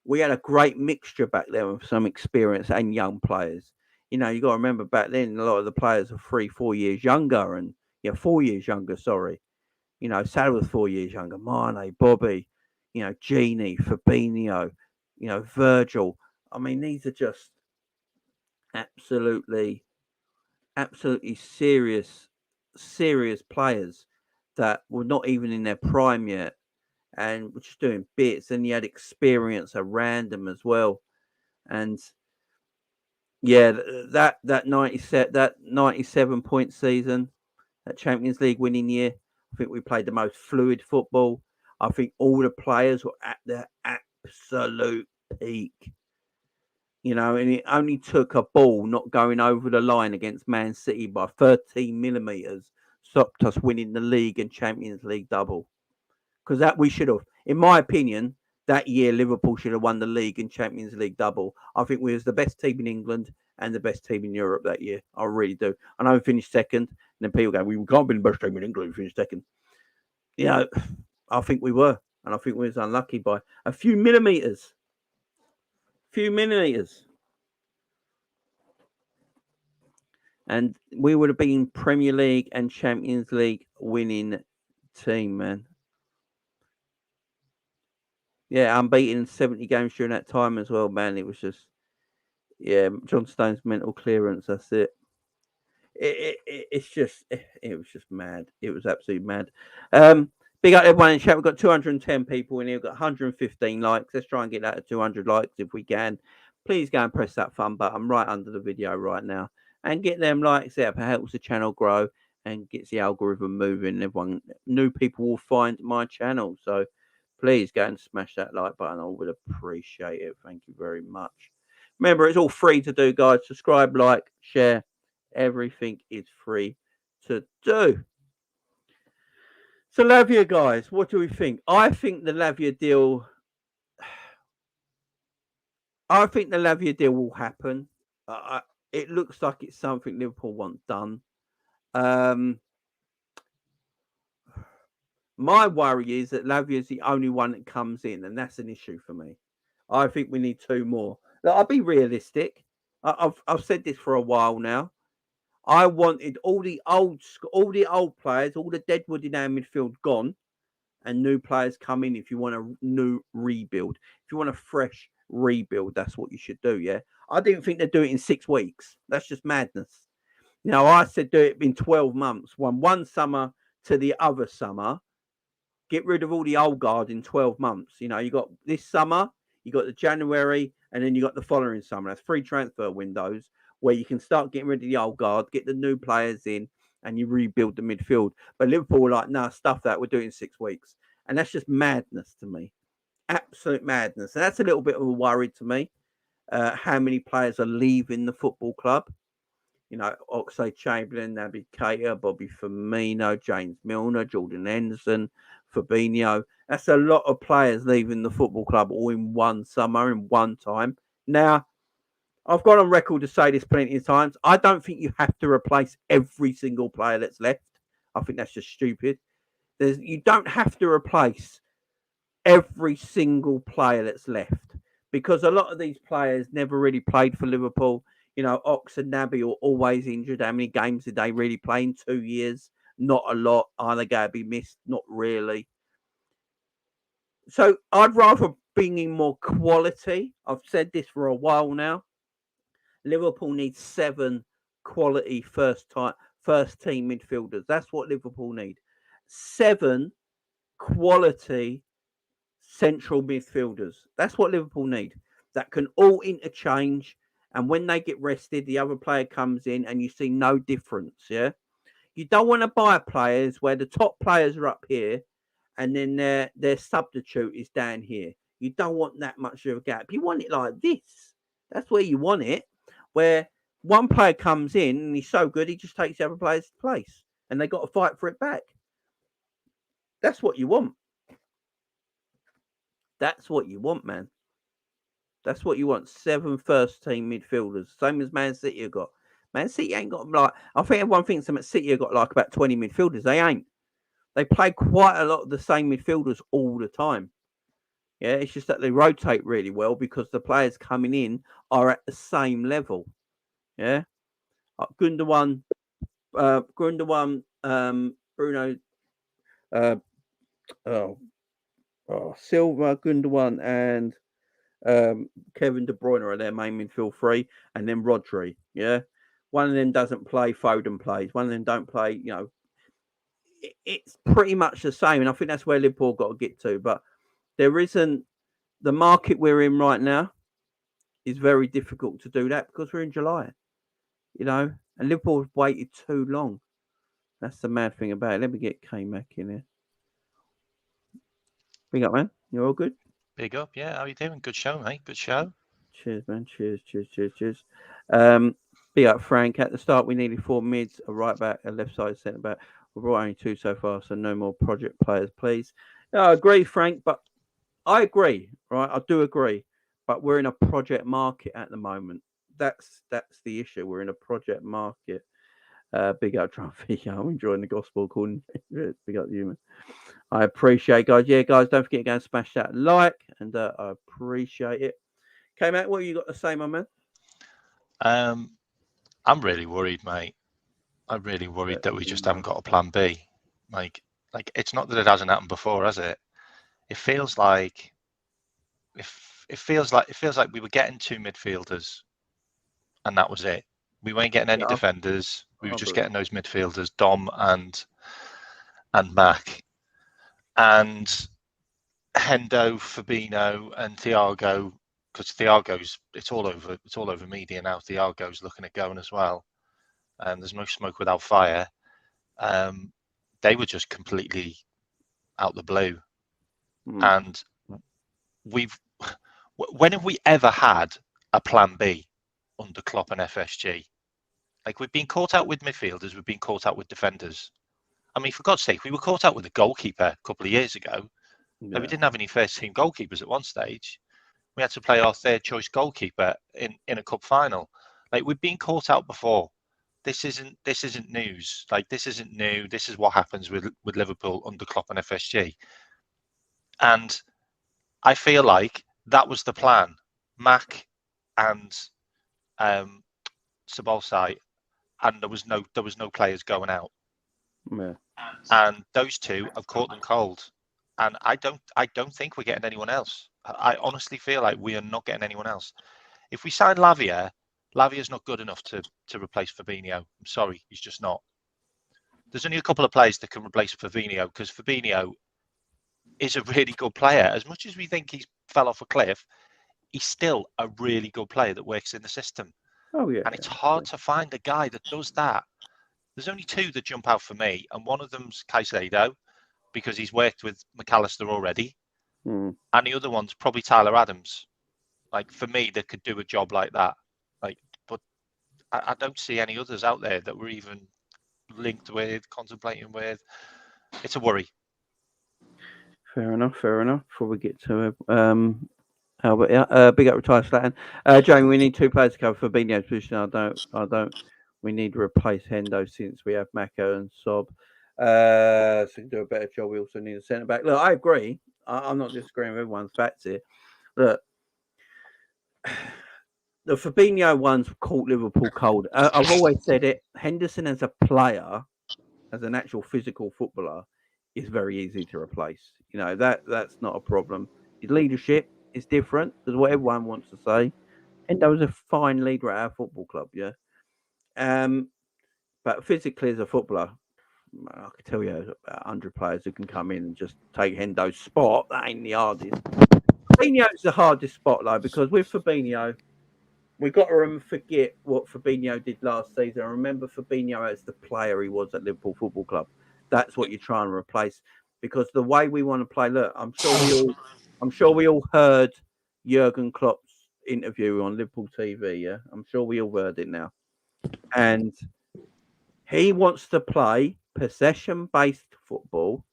B: we had a great mixture back there of some experience and young players. You know, you got to remember back then, a lot of the players are 3-4 years younger and 4 years younger, sorry. You know, Salah was 4 years younger. Mane, Bobby, Genie, Fabinho, Virgil. I mean, these are just absolutely serious players that were not even in their prime yet and were just doing bits. And you had experience around them as well. And yeah, that 97-point season, that Champions League winning year, I think we played the most fluid football. I think all the players were at their absolute peak. And it only took a ball not going over the line against Man City by 13 millimetres stopped us winning the league and Champions League double. Because that we should have, in my opinion, that year Liverpool should have won the league and Champions League double. I think we was the best team in England and the best team in Europe that year. I really do. I know we finished second, and then people go, we can't be the best team in England, we finished second. I think we were. And I think we was unlucky by a few millimetres. And we would have been Premier League and Champions League winning team, man. Yeah, unbeaten in 70 games during that time as well, man. It was just, John Stone's mental clearance. That's it. It was just mad. It was absolutely mad. Big up everyone in chat. We've got 210 people in here. We've got 115 likes. Let's try and get that to 200 likes if we can. Please go and press that fun button right under the video right now and get them likes there. It helps the channel grow and gets the algorithm moving. Everyone, new people will find my channel. So please go and smash that like button. I would appreciate it. Thank you very much. Remember, it's all free to do, guys. Subscribe, like, share. Everything is free to do. So Lavia, guys, what do we think? I think the Lavia deal will happen. It looks like it's something Liverpool want done. My worry is that Lavia is the only one that comes in, and that's an issue for me. I think we need 2 more. Look, I'll be realistic. I've said this for a while now. I wanted all the old players, all the deadwood in our midfield gone, and new players come in. If you want a new rebuild, if you want a fresh rebuild, that's what you should do. Yeah, I didn't think they'd do it in 6 weeks. That's just madness. I said do it in 12 months, one summer to the other summer. Get rid of all the old guard in 12 months. You got this summer, you got the January, and then you got the following summer. That's 3 transfer windows where you can start getting rid of the old guard, get the new players in, and you rebuild the midfield. But Liverpool were like, nah, stuff that. We're doing 6 weeks. And that's just madness to me. Absolute madness. And that's a little bit of a worry to me. How many players are leaving the football club? Oxlade-Chamberlain, Naby Keita, Bobby Firmino, James Milner, Jordan Henderson, Fabinho. That's a lot of players leaving the football club all in one summer, in one time. Now, I've gone on record to say this plenty of times. I don't think you have to replace every single player that's left. I think that's just stupid. You don't have to replace every single player that's left, because a lot of these players never really played for Liverpool. You know, Ox and Naby are always injured. How many games did they really play in 2 years? Not a lot. Are they going to be missed? Not really. So I'd rather bring in more quality. I've said this for a while now. Liverpool needs 7 quality first team midfielders. That's what Liverpool need. 7 quality central midfielders. That's what Liverpool need. That can all interchange, and when they get rested, the other player comes in, and you see no difference. Yeah, you don't want to buy players where the top players are up here, and then their substitute is down here. You don't want that much of a gap. You want it like this. That's where you want it, where one player comes in and he's so good he just takes the other player's place, and they got to fight for it back. That's what you want. That's what you want, man. That's what you want. 7 first team midfielders, same as Man City have got. Man City ain't got like, I think everyone thinks that City have got like about 20 midfielders. They ain't. They play quite a lot of the same midfielders all the time. Yeah, it's just that they rotate really well because the players coming in are at the same level. Yeah, Gundogan, Bruno, uh, oh, Silva, Gundogan, and Kevin De Bruyne are their main midfield three, and then Rodri. Yeah, one of them doesn't play. Foden plays. One of them don't play. You know, it's pretty much the same, and I think that's where Liverpool got to get to. But there isn't the market we're in right now is very difficult to do that because we're in July. You know, and Liverpool have waited too long. That's the mad thing about it. Let me get K-Mac in here. Big up, man. You're all good?
C: Big up, yeah. How you doing? Good show, mate. Good show.
B: Cheers, man. Cheers. Big up, Frank. At the start, we needed 4 mids, a right back, a left side centre back. We brought only 2 so far, so no more project players, please. Yeah, I agree, Frank, but I agree, right? I do agree, but we're in a project market at the moment. That's the issue. We're in a project market. Big up, Trumpy. I'm enjoying the gospel calling. Big up, you, man. I appreciate, guys. Yeah, guys, don't forget to go and smash that like, and I appreciate it. Okay, Matt, what you got to say, my man?
C: I'm really worried, mate. I'm really worried that we just haven't got a plan B. Like it's not that it hasn't happened before, has it? It feels like it feels like we were getting 2 midfielders, and that was it. We weren't getting any defenders. We were just getting those midfielders, Dom and Mac, and Hendo, Fabinho, and Thiago. Because Thiago's, it's all over media now. Thiago's looking at going as well, and there's no smoke without fire. They were just completely out the blue, and when have we ever had a plan B under Klopp and FSG? Like, we've been caught out with midfielders, we've been caught out with defenders. I mean, for God's sake, we were caught out with a goalkeeper a couple of years ago. Yeah. Like, we didn't have any first team goalkeepers at one stage. We had to play our third choice goalkeeper in a cup final. Like, we've been caught out before. This isn't news. Like, this isn't new. This is what happens with Liverpool under Klopp and FSG. And I feel like that was the plan. Mac and Sabolsai, and there was no players going out.
B: Yeah.
C: And those two have caught them cold. And I don't think we're getting anyone else. I honestly feel like we are not getting anyone else. If we sign Lavia, Lavia's not good enough to replace Fabinho. I'm sorry, he's just not. There's only a couple of players that can replace Fabinho, because Fabinho is a really good player. As much as we think he's fell off a cliff, he's still a really good player that works in the system.
B: Oh yeah.
C: And it's hard to find a guy that does that. There's only 2 that jump out for me, and one of them's Caicedo, because he's worked with McAllister already. And the other one's probably Tyler Adams. Like, for me, that could do a job like that. Like, but I don't see any others out there that we're even linked with, contemplating with. It's a worry.
B: Fair enough. Before we get to Albert, big up retired Slatten. Jamie, we need 2 players to cover Fabinho's position. I don't. We need to replace Hendo since we have Mako and Sob. So to do a better job, we also need a centre back. Look, I agree. I'm not disagreeing with everyone's facts here. Look, the Fabinho one's caught Liverpool cold. I've always said it. Henderson as a player, as an actual physical footballer, is very easy to replace. You know that's not a problem. His leadership is different. Is what everyone wants to say. Hendo was a fine leader at our football club, yeah. Um, but physically as a footballer, I could tell you about 100 players who can come in and just take Hendo's spot. That ain't the hardest. Fabinho's the hardest spot, though, because with Fabinho, we've got to forget what Fabinho did last season. Remember Fabinho as the player he was at Liverpool Football Club. That's what you're trying to replace. Because the way we want to play, look, I'm sure we all heard Jurgen Klopp's interview on Liverpool TV. Yeah, I'm sure we all heard it now, and he wants to play possession-based football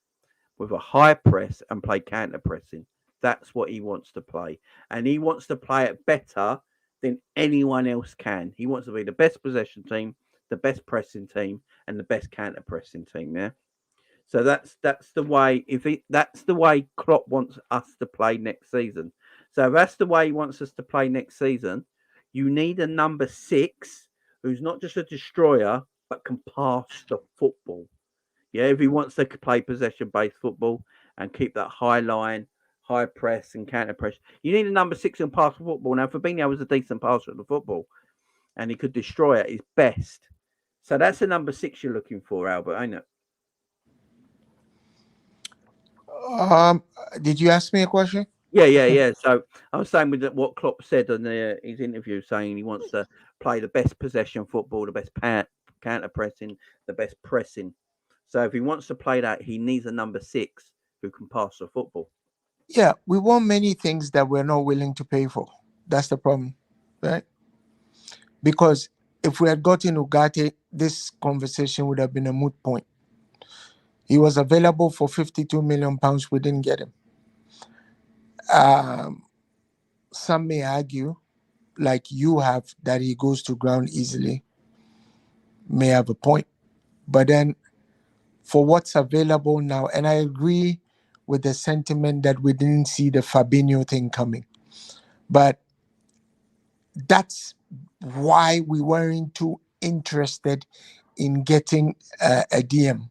B: with a high press and play counter pressing. That's what he wants to play, and he wants to play it better than anyone else can. He wants to be the best possession team, the best pressing team, and the best counter pressing team. Yeah. So that's the way. That's the way Klopp wants us to play next season. So if that's the way he wants us to play next season, you need a number 6 who's not just a destroyer but can pass the football. Yeah, if he wants to play possession based football and keep that high line, high press and counter press, you need a number 6 who can pass the football. Now Fabinho was a decent passer of the football, and he could destroy at his best. So that's the number 6 you're looking for, Albert, ain't it?
D: Did you ask me a question?
B: Yeah. So I was saying with what Klopp said on his interview, saying he wants to play the best possession football, the best counter pressing, the best pressing. So if he wants to play that, he needs a number 6 who can pass the football.
D: Yeah, we want many things that we're not willing to pay for. That's the problem, right? Because if we had gotten Ugarte, this conversation would have been a moot point. He was available for £52 million. We didn't get him. Some may argue, like you have, that he goes to ground easily. May have a point. But then for what's available now, and I agree with the sentiment that we didn't see the Fabinho thing coming. But that's why we weren't too interested in getting a DM.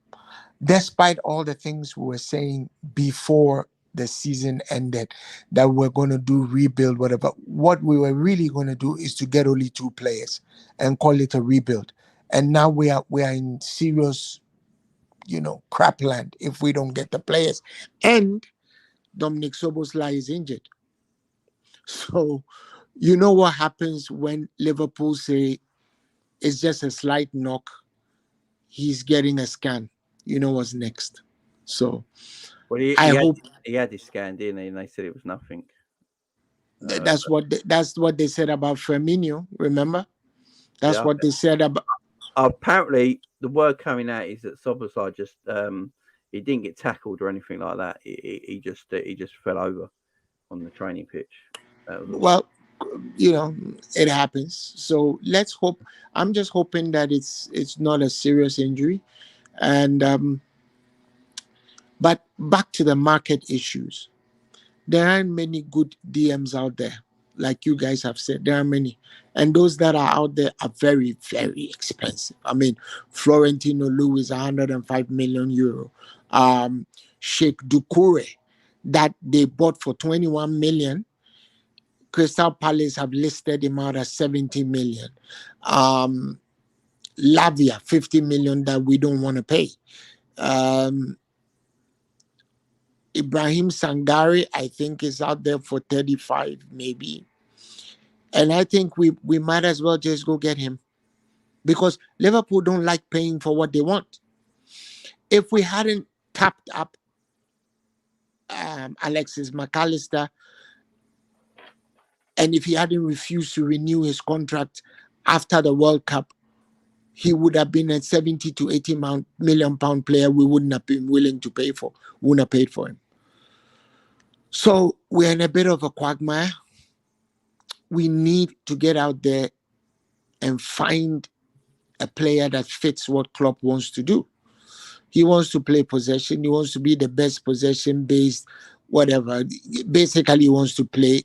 D: Despite all the things we were saying before the season ended, that we're going to do rebuild, whatever. What we were really going to do is to get only 2 players and call it a rebuild. And now we are in serious, crapland if we don't get the players. And Dominic Szoboszlai is injured. So you know what happens when Liverpool say it's just a slight knock, he's getting a scan. You know what's next. So
B: Well,
D: I hope
B: he had his scan, didn't he? And they said it was nothing.
D: that's what they said about Firmino. Remember, that's
B: Yeah.
D: what they said about.
B: Apparently, the word coming out is that Szoboszlai just he didn't get tackled or anything like that. He just fell over on the training pitch.
D: Well, it happens. So let's hope. I'm just hoping that it's not a serious injury, and but back to the market issues. There aren't many good DMs out there, like you guys have said. There are many, and those that are out there are very, very expensive. I mean, Florentino Luis, 105 million euro. Sheikh Doucouré, that they bought for 21 million. Crystal Palace have listed him out at 70 million. Lavia, 50 million that we don't want to pay. Ibrahim Sangare, I think, is out there for 35 maybe. And I think we might as well just go get him, because Liverpool don't like paying for what they want. If we hadn't tapped up Alexis McAllister, and if he hadn't refused to renew his contract after the World Cup, he would have been a 70 to 80 million pound player we wouldn't have been willing to pay for. Wouldn't have paid for him. So we're in a bit of a quagmire. We need to get out there and find a player that fits what Klopp wants to do. He wants to play possession. He wants to be the best possession-based whatever. Basically, he wants to play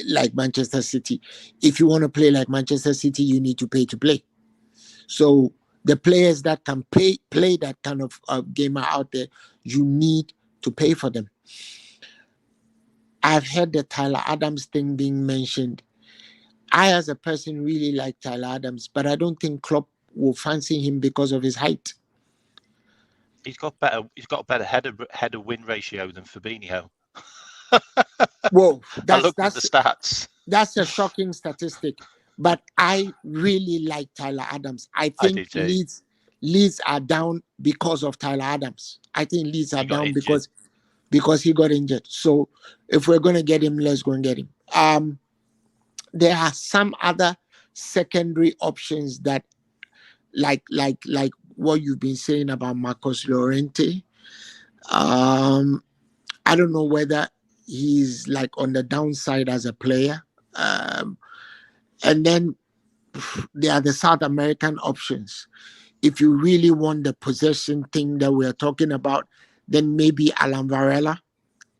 D: like Manchester City. If you want to play like Manchester City, you need to pay to play. So the players that can play that kind of game are out there. You need to pay for them. I've heard the Tyler Adams thing being mentioned. I, as a person, really like Tyler Adams, but I don't think Klopp will fancy him because of his height.
C: He's got a better header win ratio than Fabinho.
D: Whoa,
C: I looked at the stats.
D: That's a shocking statistic. But I really like Tyler Adams. I think Leeds are down because of Tyler Adams. I think Leeds are down because he got injured. So if we're going to get him, let's go and get him. There are some other secondary options that, like what you've been saying about Marcos Llorente. I don't know whether he's like on the downside as a player. And then there are the South American options. If you really want the possession thing that we're talking about, then maybe Alan Varela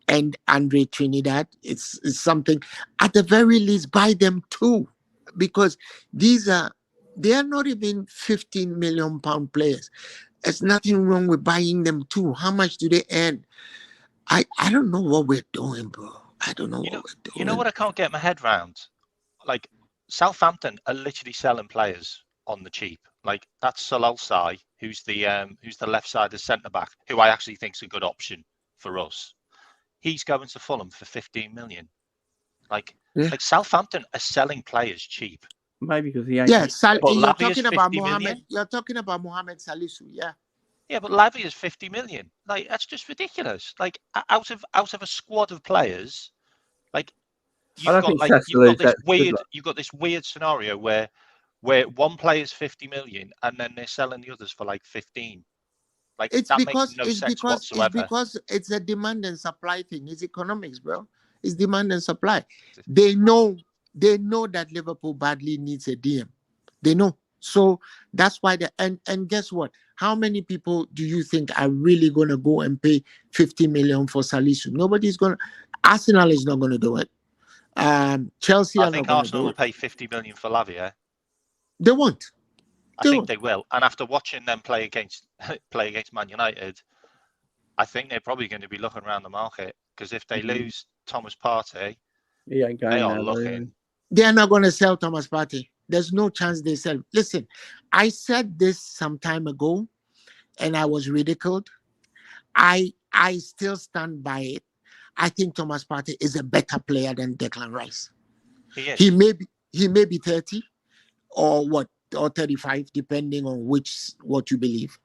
D: and Andre Trinidad. It's something. At the very least, buy them too, because they are not even 15 million pound players. There's nothing wrong with buying them too. How much do they earn? I don't know what we're doing, bro. I don't know what we're doing.
C: You know what I can't get my head around? Like, Southampton are literally selling players on the cheap. Like, that's Salalsai, who's the left side of centre back, who I actually think is a good option for us. He's going to Fulham for 15 million. Like Southampton are selling players cheap.
B: Maybe because he ain't.
D: Yeah,
C: you're talking about
D: Mohamed. You're talking about Mohamed Salisu, yeah.
C: Yeah, but Lavia's 50 million. Like, that's just ridiculous. Like, out of a squad of players, like, you've got this weird scenario where one player's 50 million and then they're selling the others for like 15. Like, makes no sense whatsoever.
D: It's because it's a demand and supply thing. It's economics, bro. It's demand and supply. They know that Liverpool badly needs a DM. They know. So that's why and guess what? How many people do you think are really going to go and pay 50 million for Salisu? Nobody's going to. Arsenal is not going to do it. Chelsea
C: I think Arsenal will pay 50 million for Lavia.
D: They won't.
C: I think they will. And after watching them play against Man United, I think they're probably going to be looking around the market, because if they lose Thomas Partey, they are looking.
D: They are not going to sell Thomas Partey. There's no chance they sell. Listen, I said this some time ago, and I was ridiculed. I still stand by it. I think Thomas Partey is a better player than Declan Rice. He may be 30 or 35, depending on what you believe.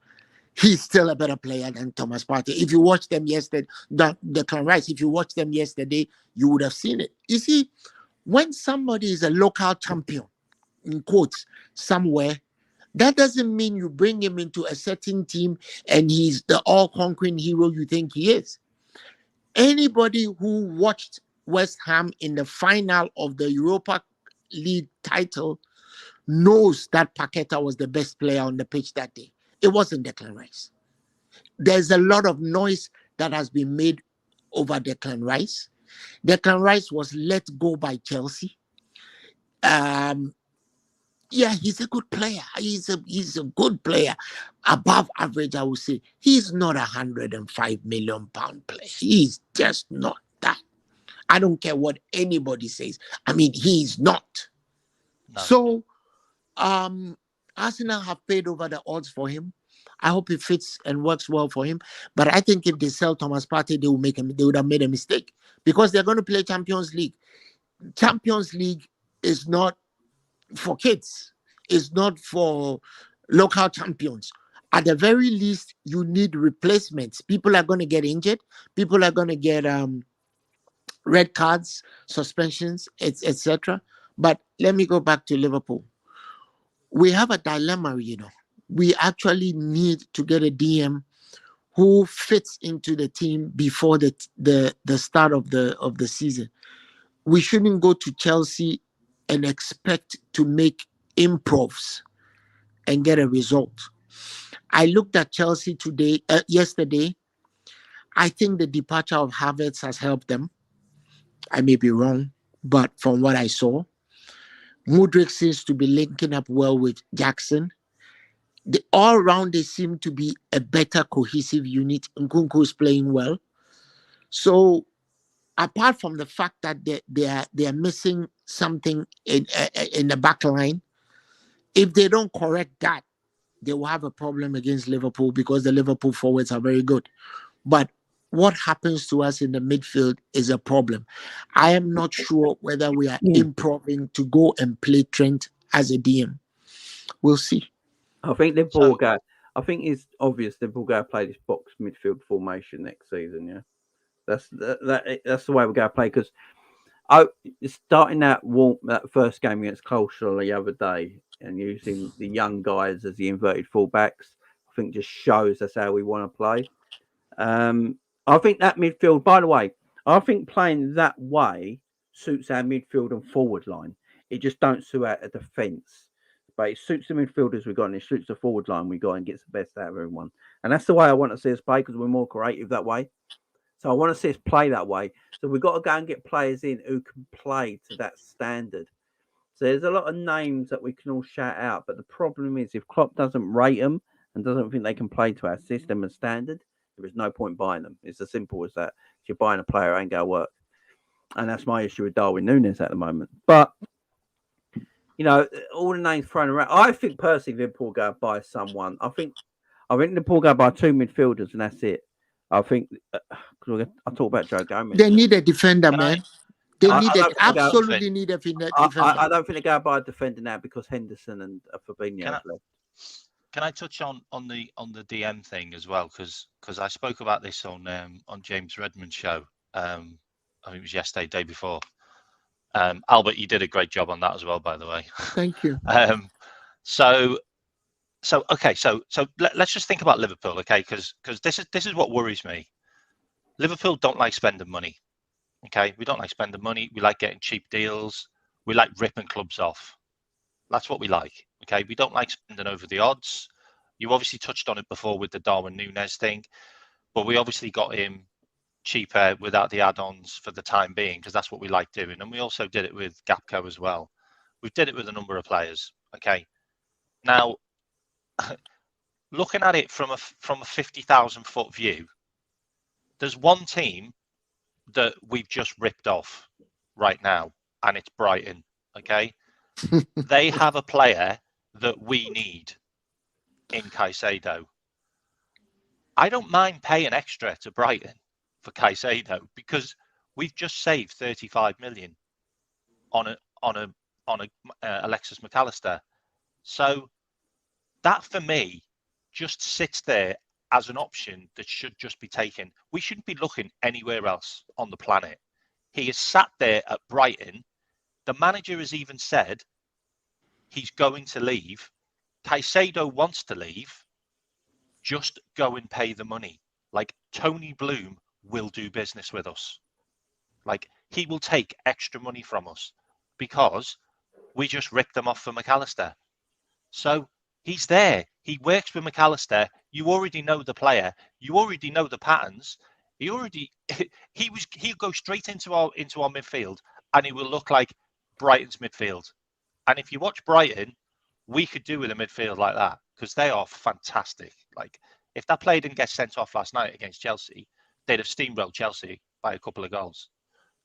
D: He's still a better player than Thomas Partey. If you watched them yesterday, Declan Rice, if you watched them yesterday, you would have seen it. You see, when somebody is a local champion, in quotes, somewhere, that doesn't mean you bring him into a certain team and he's the all-conquering hero you think he is. Anybody who watched West Ham in the final of the Europa League title knows that Paqueta was the best player on the pitch that day. It wasn't Declan Rice. There's a lot of noise that has been made over Declan Rice. Declan Rice was let go by Chelsea. Yeah, he's a good player. He's a good player. Above average, I would say. He's not 105 million pound player. He's just not that. I don't care what anybody says. I mean, he's not. No. So, Arsenal have paid over the odds for him. I hope it fits and works well for him. But I think if they sell Thomas Partey, they would have made a mistake, because they're going to play Champions League. Champions League is not for kids. It's not for local champions. At the very least, you need replacements. People are going to get injured. People are going to get red cards, suspensions, etc. But let me go back to Liverpool. We have a dilemma, We actually need to get a DM who fits into the team before the start of the season. We shouldn't go to Chelsea and expect to make improvs and get a result. I looked at Chelsea yesterday. I think the departure of Havertz has helped them. I may be wrong, but from what I saw, Mudryk seems to be linking up well with Jackson. The all round they seem to be a better cohesive unit. Nkunku is playing well. So apart from the fact that they are missing something in the back line, if they don't correct that, they will have a problem against Liverpool because the Liverpool forwards are very good. But what happens to us in the midfield is a problem. I am not sure whether we are improving to go and play Trent as a DM. We'll see.
B: I think Liverpool will go. I think it's obvious Liverpool go play this box midfield formation next season. Yeah, that's the way we're going to play because starting that first game against Colchester the other day and using the young guys as the inverted fullbacks, I think just shows us how we want to play. I think that midfield, by the way, I think playing that way suits our midfield and forward line. It just don't suit our defence. But it suits the midfielders we've got and it suits the forward line we got and gets the best out of everyone. And that's the way I want to see us play because we're more creative that way. So I want to see us play that way. So we've got to go and get players in who can play to that standard. So there's a lot of names that we can all shout out. But the problem is if Klopp doesn't rate them and doesn't think they can play to our system and standard, there is no point buying them. It's as simple as that. If you're buying a player, it ain't going to work. And that's my issue with Darwin Núñez at the moment. But, you know, all the names thrown around. I think personally Liverpool go buy someone. I think Liverpool go buy 2 midfielders and that's it. I think I talk about Joe Gomez.
D: They need a defender, man. They absolutely need a defender.
B: I don't think they go buy a defender now because Henderson and Fabinho have left.
C: Can I touch on the DM thing as well? Because I spoke about this on James Redmond's show. I think it was yesterday, day before. Albert, you did a great job on that as well, by the way.
D: Thank you.
C: So let's just think about Liverpool, okay? Because this is what worries me. Liverpool don't like spending money, okay? We don't like spending money. We like getting cheap deals. We like ripping clubs off. That's what we like, okay? We don't like spending over the odds. You obviously touched on it before with the Darwin Núñez thing, but we obviously got him cheaper without the add-ons for the time being because that's what we like doing. And we also did it with Gapco as well. We did it with a number of players, okay? Now, looking at it from a 50,000 foot view, there's one team that we've just ripped off right now, and it's Brighton. Okay, they have a player that we need in Caicedo. I don't mind paying extra to Brighton for Caicedo because we've just saved 35 million on a Alexis McAllister. So that for me just sits there as an option that should just be taken. We shouldn't be looking anywhere else on the planet. He is sat there at Brighton. The manager has even said he's going to leave. Caicedo wants to leave. Just go and pay the money. Like Tony Bloom will do business with us. Like he will take extra money from us because we just ripped them off for McAllister. So he's there. He works with McAllister. You already know the player. You already know the patterns. He'll go straight into our midfield, and he will look like Brighton's midfield. And if you watch Brighton, we could do with a midfield like that because they are fantastic. Like if that player didn't get sent off last night against Chelsea, they'd have steamrolled Chelsea by a couple of goals.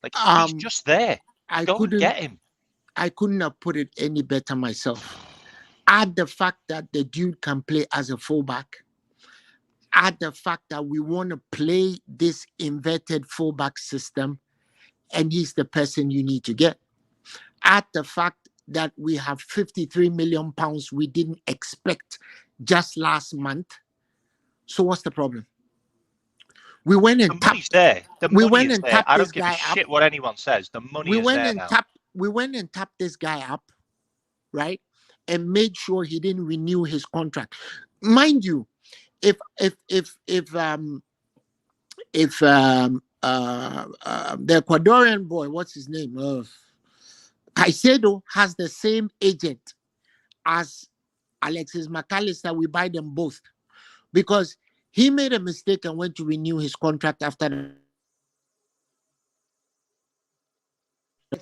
C: Like he's just there. Go and get him.
D: I couldn't have put it any better myself. Add the fact that the dude can play as a fullback. Add the fact that we want to play this inverted fullback system, and he's the person you need to get. Add the fact that we have 53 million pounds we didn't expect just last month. So what's the problem? We went and
C: tapped. There. The money is there. I don't give a shit what anyone says. The money is there now.
D: We went and tapped this guy up, right? And made sure he didn't renew his contract. Mind you, if the Ecuadorian boy, what's his name? Caicedo has the same agent as Alexis McAllister, we buy them both because
E: He made a mistake and went to renew his contract after.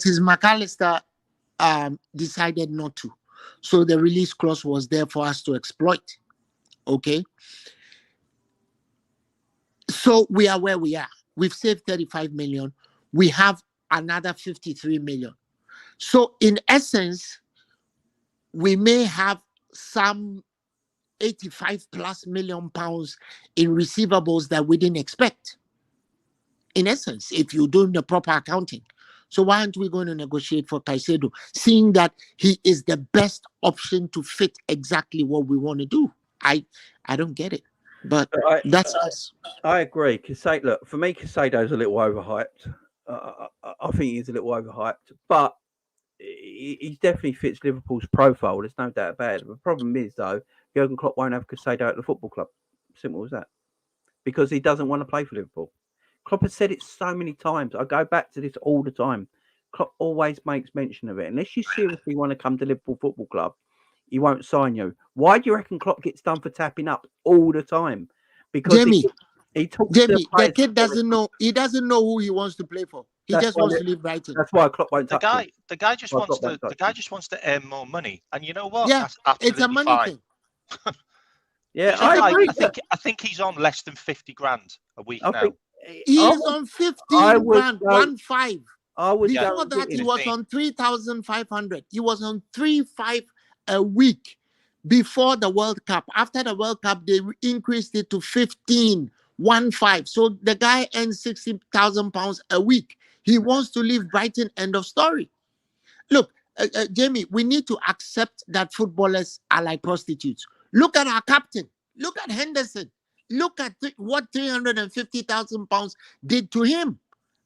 E: His McAllister decided not to. So the release clause was there for us to exploit. Okay. So we are where we are. We've saved 35 million. We have another 53 million. So in essence, we may have some 85 plus million pounds in receivables that we didn't expect. In essence, if you're doing the proper accounting. So why aren't we going to negotiate for Caicedo, seeing that he is the best option to fit exactly what we want to do? I don't get it, but that's us.
B: I agree. Look, for me, Caicedo's a little overhyped. I think he's a little overhyped, but he definitely fits Liverpool's profile. There's no doubt about it. The problem is, though, Jurgen Klopp won't have Caicedo at the football club. Simple as that. Because he doesn't want to play for Liverpool. Klopp has said it so many times. I go back to this all the time. Klopp always makes mention of it. Unless you seriously want to come to Liverpool Football Club, he won't sign you. Why do you reckon Klopp gets done for tapping up all the time? Because
E: Jamie,
B: he talks
E: Jamie, the kid doesn't know. He doesn't know who he wants to play for. He just wants to leave Brighton.
B: That's why Klopp won't touch him.
C: The guy just wants to earn more money. And you know what?
E: Yeah,
C: that's absolutely
E: it's a money
C: fine.
E: thing.
B: Yeah,
C: I think he's on less than 50 grand a week now.
E: He is on 15 grand, 1.5. Before that, he was on 3,500. He was on 3,500 a week before the World Cup. After the World Cup, they increased it to 1.5. So the guy earns 60,000 pounds a week. He wants to leave Brighton. End of story. Look, Jamie, we need to accept that footballers are like prostitutes. Look at our captain. Look at Henderson. Look at what 350,000 pounds did to him.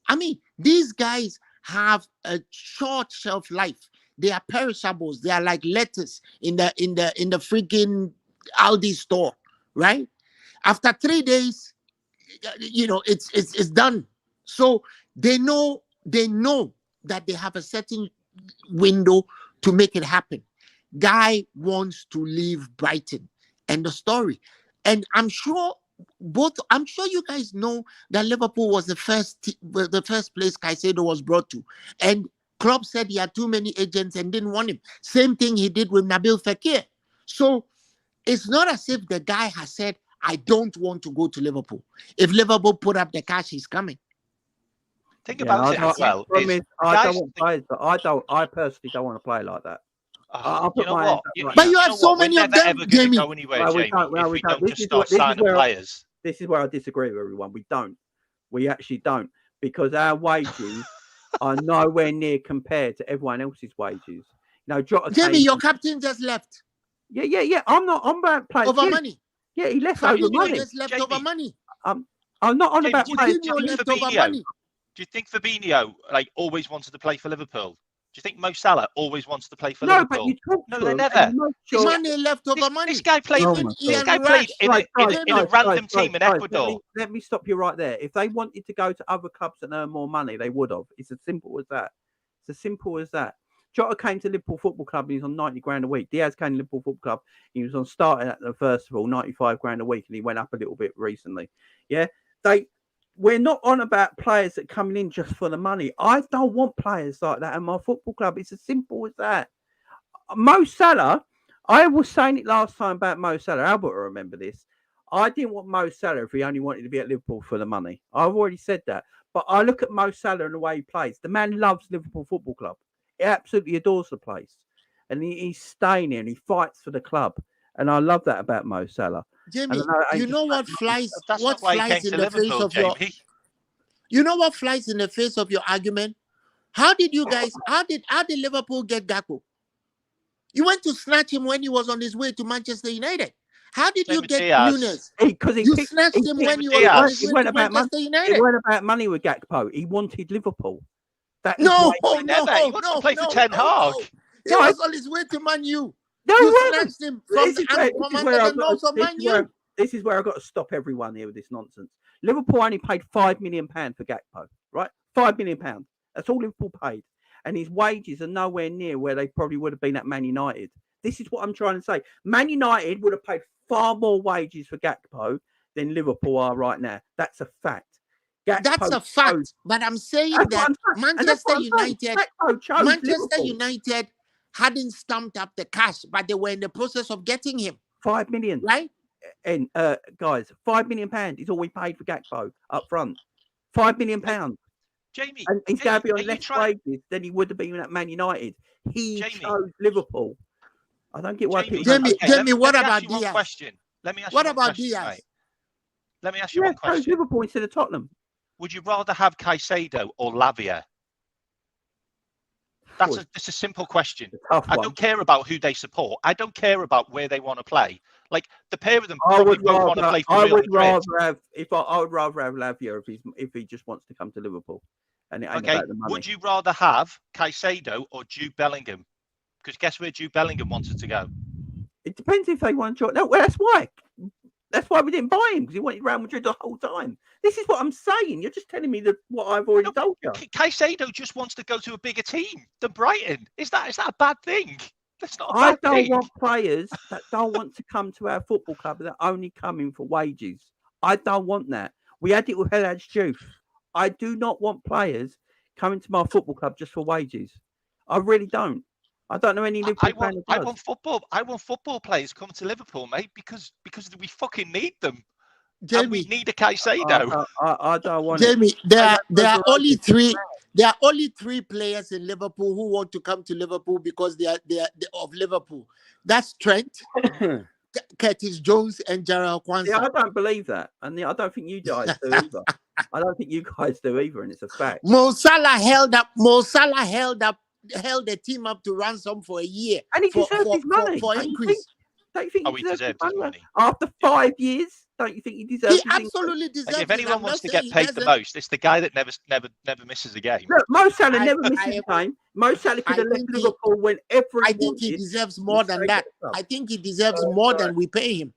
E: I mean, these guys have a short shelf life. They are perishables. They are like lettuce in the freaking Aldi store, right? After 3 days, it's done. So they know that they have a certain window to make it happen. Guy wants to leave Brighton. End of story. And I'm sure you guys know that Liverpool was the first place Caicedo was brought to. And Klopp said he had too many agents and didn't want him. Same thing he did with Nabil Fekir. So it's not as if the guy has said, I don't want to go to Liverpool. If Liverpool put up the cash, he's coming.
C: Think about it as well.
B: I personally don't want to play like that.
C: You know what?
E: But you have so many of them,
C: ever
E: Jamie.
C: Go anywhere, Jamie, if we don't just start signing players.
B: This is where I disagree with everyone. We don't. We actually don't. Because our wages are nowhere near compared to everyone else's wages.
E: Jamie, your captain just left.
B: Yeah. I'm about playing
E: over money.
B: Yeah, he left over money.
E: Just left over money.
B: I'm not on about playing.
E: Do
C: you think Fabinho always wanted to play for Liverpool? Do you think Mo Salah always wants to play for Liverpool?
B: No,
C: they never.
E: Money left over money.
C: This guy played in a random team in Ecuador.
B: Let me stop you right there. If they wanted to go to other clubs and earn more money, they would have. It's as simple as that. It's as simple as that. Jota came to Liverpool Football Club and he's on 90 grand a week. Diaz came to Liverpool Football Club. He was on starting at the first of all 95 grand a week and he went up a little bit recently. Yeah, we're not on about players that coming in just for the money. I don't want players like that in my football club. It's as simple as that. Mo Salah, I was saying it last time about Mo Salah. Albert will remember this. I didn't want Mo Salah if he only wanted to be at Liverpool for the money. I've already said that. But I look at Mo Salah and the way he plays. The man loves Liverpool Football Club. He absolutely adores the place. And he's staying here and he fights for the club. And I love that about Mo Salah.
E: Jamie, you know what flies in the face of your You know what flies in the face of your argument? How did Liverpool get Gakpo? You went to snatch him when he was on his way to Manchester United. How did you get Nunes?
B: Because
E: you snatched him when he was on his way to Manchester United.
B: It weren't about money with Gakpo. He wanted Liverpool.
C: He wants to play for Ten Hag.
E: He was on his way to Man U.
B: No,
E: you snatched him from under the nose of Man U.
B: This is where I've got to stop everyone here with this nonsense. Liverpool only paid £5 million for Gakpo, right? £5 million. That's all Liverpool paid. And his wages are nowhere near where they probably would have been at Man United. This is what I'm trying to say. Man United would have paid far more wages for Gakpo than Liverpool are right now. That's a fact.
E: That's a fact. But I'm saying that Manchester United hadn't stamped up the cash, but they were in the process of getting him.
B: 5 million.
E: Right?
B: And guys, £5 million is all we paid for Gakpo up front. £5 million.
C: Jamie,
B: and he's going to be on less wages than he would have been at Man United. He chose Liverpool. I don't get why people.
E: Jamie, what about Diaz?
C: Question. Let me ask
E: what
C: you
E: about
C: question,
E: Diaz?
C: mate. Let me ask you one question.
B: Liverpool instead of Tottenham.
C: Would you rather have Caicedo or Lavia? That's a simple question. I don't care about who they support. I don't care about where they want to play. Like the pair of them probably both want to play for Real Madrid.
B: I would rather have Lavia if he just wants to come to Liverpool. And it ain't about the money.
C: Would you rather have Caicedo or Jude Bellingham? Because guess where Jude Bellingham wanted to go?
B: It depends if they want to join. No, well, that's why. That's why we didn't buy him, because he wanted Real Madrid the whole time. This is what I'm saying. You're just telling me what I've already told you.
C: Caicedo just wants to go to a bigger team than Brighton. Is that a bad thing? That's not a bad thing.
B: I don't want players that don't want to come to our football club that are only coming for wages. I don't want that. We had it with Helaj Juice. I do not want players coming to my football club just for wages. I really don't. I don't know any Liverpool fans.
C: I want football players come to Liverpool, mate, because we fucking need them. Jamie, and we need a Caicedo.
B: I don't want
E: Jamie, there are only three. There are only 3 players in Liverpool who want to come to Liverpool because they are of Liverpool. That's Trent, Curtis Jones, and Jarrell Kwanzaa.
B: Yeah, I don't believe that, and I don't think you guys do either. I don't think you guys do either, and it's a fact.
E: Mo Salah held the team up to ransom for a year,
B: and he deserves his money
E: for increase.
B: Don't you think he deserves his money after 5 years? Don't you think he deserves?
E: He absolutely deserves.
C: If anyone wants to get paid the most, it's the guy that never misses a game.
B: Look, Mo Salah never misses a game. Mo Salah could have left Liverpool whenever.
E: I think he deserves more than that. I think he deserves more than we pay him.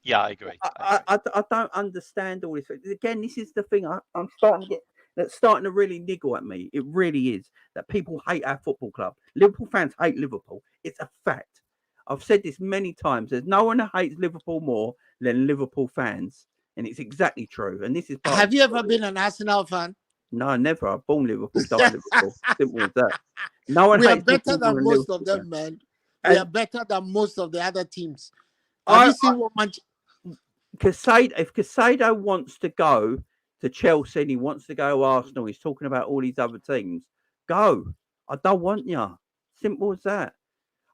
C: Yeah, I agree.
B: I don't understand all this. Again, this is the thing I'm starting to get. That's starting to really niggle at me. It really is that people hate our football club. Liverpool fans hate Liverpool. It's a fact. I've said this many times. There's no one that hates Liverpool more than Liverpool fans. And it's exactly true. And this is.
E: Have you ever been an Arsenal fan?
B: No, never. I'm born Liverpool, died Liverpool. Simple as that. No one.
E: We are better than most of them, man. We are better than most of the other teams. Have you seen what
B: if Caicedo wants to go to Chelsea and he wants to go to Arsenal, he's talking about all these other teams. Go. I don't want you. Simple as that.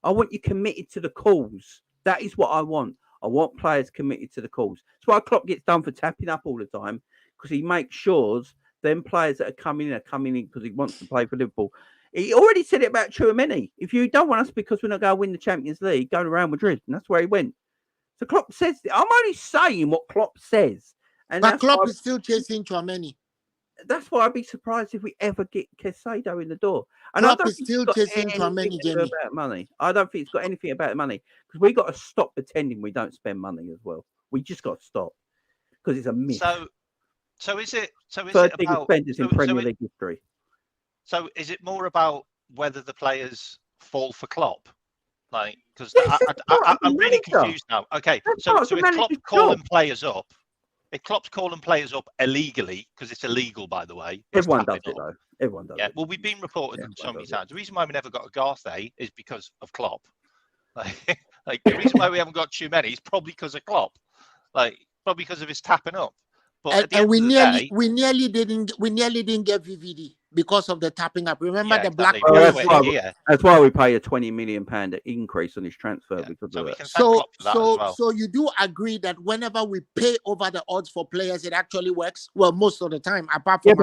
B: I want you committed to the cause. That is what I want. I want players committed to the cause. That's why Klopp gets done for tapping up all the time, because he makes sure them players that are coming in because he wants to play for Liverpool. He already said it about Tchouaméni. If you don't want us because we're not going to win the Champions League, go to Real Madrid. And that's where he went. So Klopp says, I'm only saying what Klopp says.
E: But Klopp is still chasing Tchouaméni.
B: That's why I'd be surprised if we ever get Caicedo in the door.
E: And Klopp is still chasing Tchouaméni, Jamie.
B: About money. I don't think it's got anything about money, because we got to stop pretending we don't spend money as well. We just got to stop, because it's a myth.
C: So is it?
B: Third biggest spenders in Premier League history.
C: So is it more about whether the players fall for Klopp? Like, because I'm really confused now. Okay, so if Klopp's calling players up. If Klopp's calling players up illegally, because it's illegal, by the way.
B: Everyone does it, though. Everyone does it.
C: Well, we've been reported so many times. The reason why we never got a Garthay is because of Klopp. Like the reason why we haven't got too many is probably because of Klopp. Like, probably because of his tapping up. But
E: and we nearly didn't get VVD because of the tapping up. Remember the black.
B: That's why we pay a £20 million increase on his transfer because of that.
E: So you do agree that whenever we pay over the odds for players, it actually works? Well, most of the time, apart from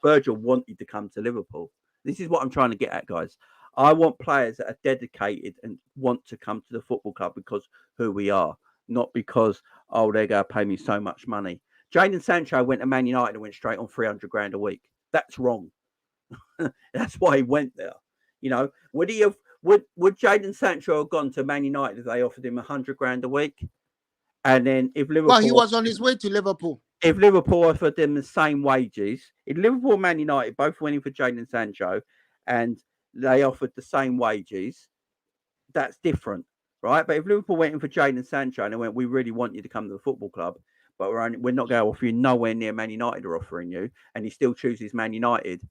B: Virgil wanted to come to Liverpool. This is what I'm trying to get at, guys. I want players that are dedicated and want to come to the football club because who we are. Not because, they're going to pay me so much money. Jadon Sancho went to Man United and went straight on 300 grand a week. That's wrong. That's why he went there. You know, would Jadon Sancho have gone to Man United if they offered him 100 grand a week? And then if Liverpool...
E: Well, he was on his way to Liverpool.
B: If Liverpool offered them the same wages, if Liverpool and Man United both went in for Jadon Sancho and they offered the same wages, that's different. right? But if Liverpool went in for Jadon Sancho and they went, we really want you to come to the football club, but we're not going to offer you nowhere near Man United are offering you, and he still chooses Man United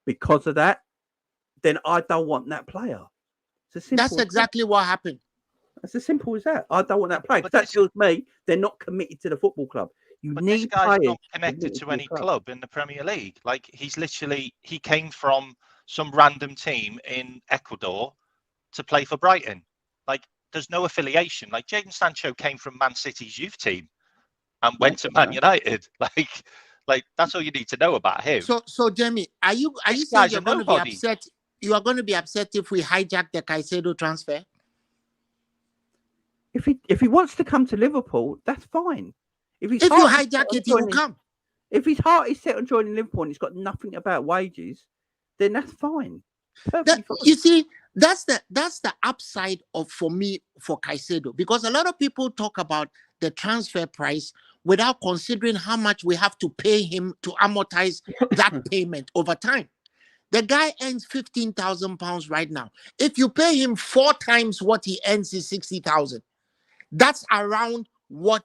B: because of that, then I don't want that player.
E: That's exactly what happened.
B: It's as simple as that. I don't want that player. Because that tells me they're not committed to the football club.
C: This guy's not connected to any club in the Premier League. Like, he came from some random team in Ecuador to play for Brighton. Like, there's no affiliation. Like, Jadon Sancho came from Man City's youth team and went to Man United. Like that's all you need to know about him.
E: So Jamie, are you saying you're going to be upset? You are going to be upset if we hijack the Caicedo transfer?
B: If he wants to come to Liverpool, that's fine. If you
E: hijack it, he will come.
B: If his heart is set on joining Liverpool and he's got nothing about wages, then that's fine. Fine.
E: You see, that's the upside for me for Caicedo, because a lot of people talk about the transfer price without considering how much we have to pay him to amortize that payment over time. The guy earns £15,000 right now. If you pay him 4 times what he earns is 60,000. That's around what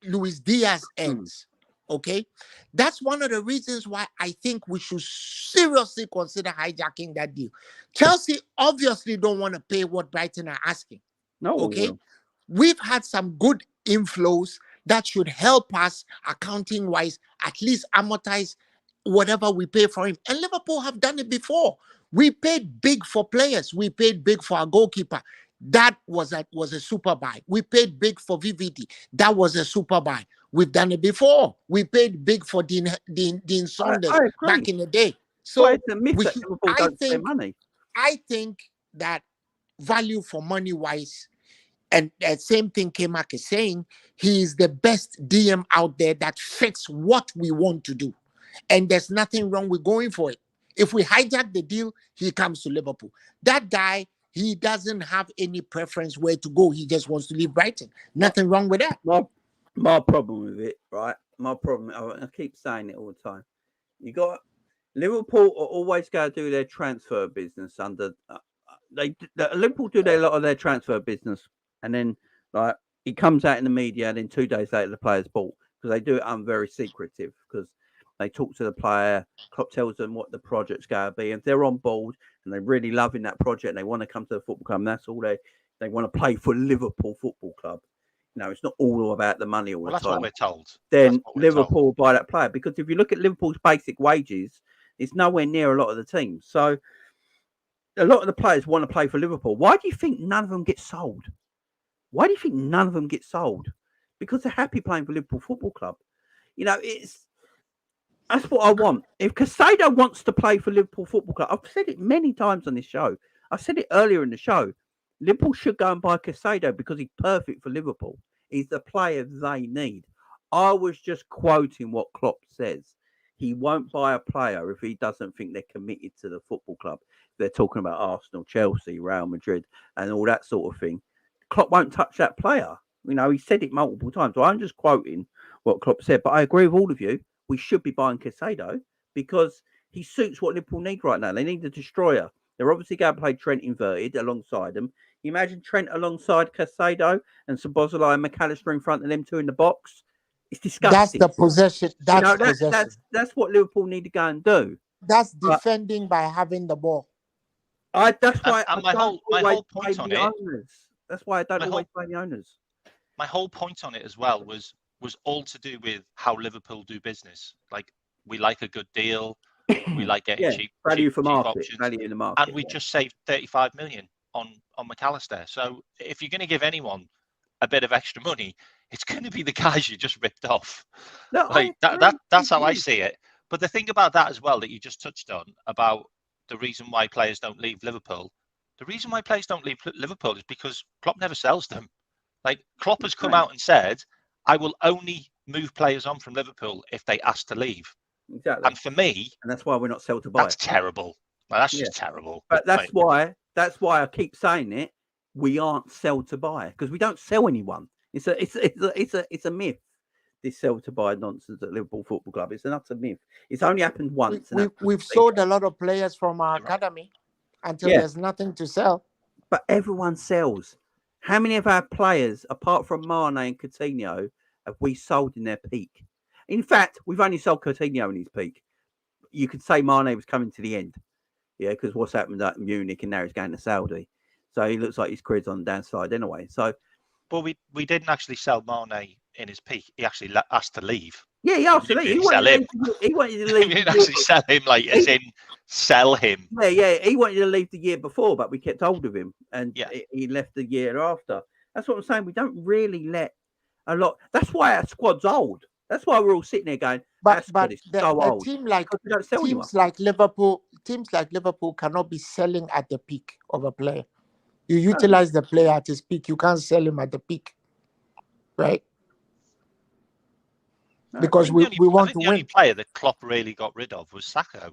E: Luis Diaz earns. Okay, that's one of the reasons why I think we should seriously consider hijacking that deal. Chelsea obviously don't want to pay what Brighton are asking.
B: No.
E: Okay, we've had some good inflows that should help us accounting wise, at least amortize whatever we pay for him. And Liverpool have done it before. We paid big for players. We paid big for our goalkeeper. That was a super buy. We paid big for VVD. That was a super buy. We've done it before. We paid big for Dean Saunders back in the day. So I think that value for money wise, and that same thing K-Mac is saying, he is the best DM out there that fits what we want to do. And there's nothing wrong with going for it. If we hijack the deal, he comes to Liverpool. That guy, he doesn't have any preference where to go. He just wants to leave Brighton. Nothing wrong with that.
B: My problem with it, right? My problem, I keep saying it all the time. You got Liverpool are always going to do their transfer business under. Liverpool do a lot of their transfer business, and then like it comes out in the media, and then 2 days later the player's bought, because they do it very secretive, because they talk to the player. Klopp tells them what the project's going to be. If they're on board and they're really loving that project, and they want to come to the football club, and that's all they want to play for Liverpool Football Club. No, it's not all about the money all the time.
C: That's what we're told.
B: Then Liverpool will buy that player, because if you look at Liverpool's basic wages, it's nowhere near a lot of the teams. So a lot of the players want to play for Liverpool. Why do you think none of them get sold? Why do you think none of them get sold? Because they're happy playing for Liverpool Football Club. You know, that's what I want. If Caicedo wants to play for Liverpool Football Club, I've said it many times on this show. I said it earlier in the show. Liverpool should go and buy Caicedo because he's perfect for Liverpool. He's the player they need. I was just quoting what Klopp says. He won't buy a player if he doesn't think they're committed to the football club. They're talking about Arsenal, Chelsea, Real Madrid, and all that sort of thing. Klopp won't touch that player. You know, he said it multiple times. So I'm just quoting what Klopp said. But I agree with all of you. We should be buying Caicedo because he suits what Liverpool need right now. They need a destroyer. They're obviously going to play Trent inverted alongside them. You imagine Trent alongside Caicedo and Szoboszlai and McAllister in front of them two in the box. It's disgusting.
E: That's the possession.
B: That's what Liverpool need to go and do.
E: That's defending by having the ball.
B: That's why
C: my whole point on it.
B: That's why I don't always play the owners.
C: My whole point on it as well was all to do with how Liverpool do business. Like, we like a good deal. We like getting cheap options.
B: Value in the market.
C: And we just saved 35 million on McAllister. So if you're going to give anyone a bit of extra money, it's going to be the guys you just ripped off.
B: No,
C: that's how I see it. But the thing about that as well that you just touched on about the reason why players don't leave Liverpool. The reason why players don't leave Liverpool is because Klopp never sells them. Like, Klopp has come out and said, I will only move players on from Liverpool if they ask to leave.
B: Exactly.
C: And for me,
B: and that's why we're not sell to buy.
C: That's terrible. Like, that's just terrible.
B: But that's why I keep saying it. We aren't sell to buy because we don't sell anyone. It's a myth. This sell to buy nonsense at Liverpool Football Club. It's an utter myth. It's only happened once.
E: We've sold a lot of players from our academy until there's nothing to sell.
B: But everyone sells. How many of our players, apart from Mane and Coutinho, have we sold in their peak? In fact, we've only sold Coutinho in his peak. You could say Mane was coming to the end. Yeah, because what's happened at Munich and now he's going to Saudi. So he looks like his career's on the downside anyway. So,
C: but we didn't actually sell Mane in his peak. He actually asked to leave.
B: Yeah, he asked to leave. He wanted to leave.
C: We didn't actually sell him, like, as in sell him.
B: Yeah. He wanted to leave the year before, but we kept hold of him, and he left the year after. That's what I'm saying. We don't really let a lot. That's why our squad's old. That's why we're all sitting there going,
D: but
B: so old.
D: Teams like Liverpool cannot be selling at the peak of a player. You utilize the player at his peak. You can't sell him at the peak, right? Because we want to win.
C: The only player that Klopp really got rid of was Saka,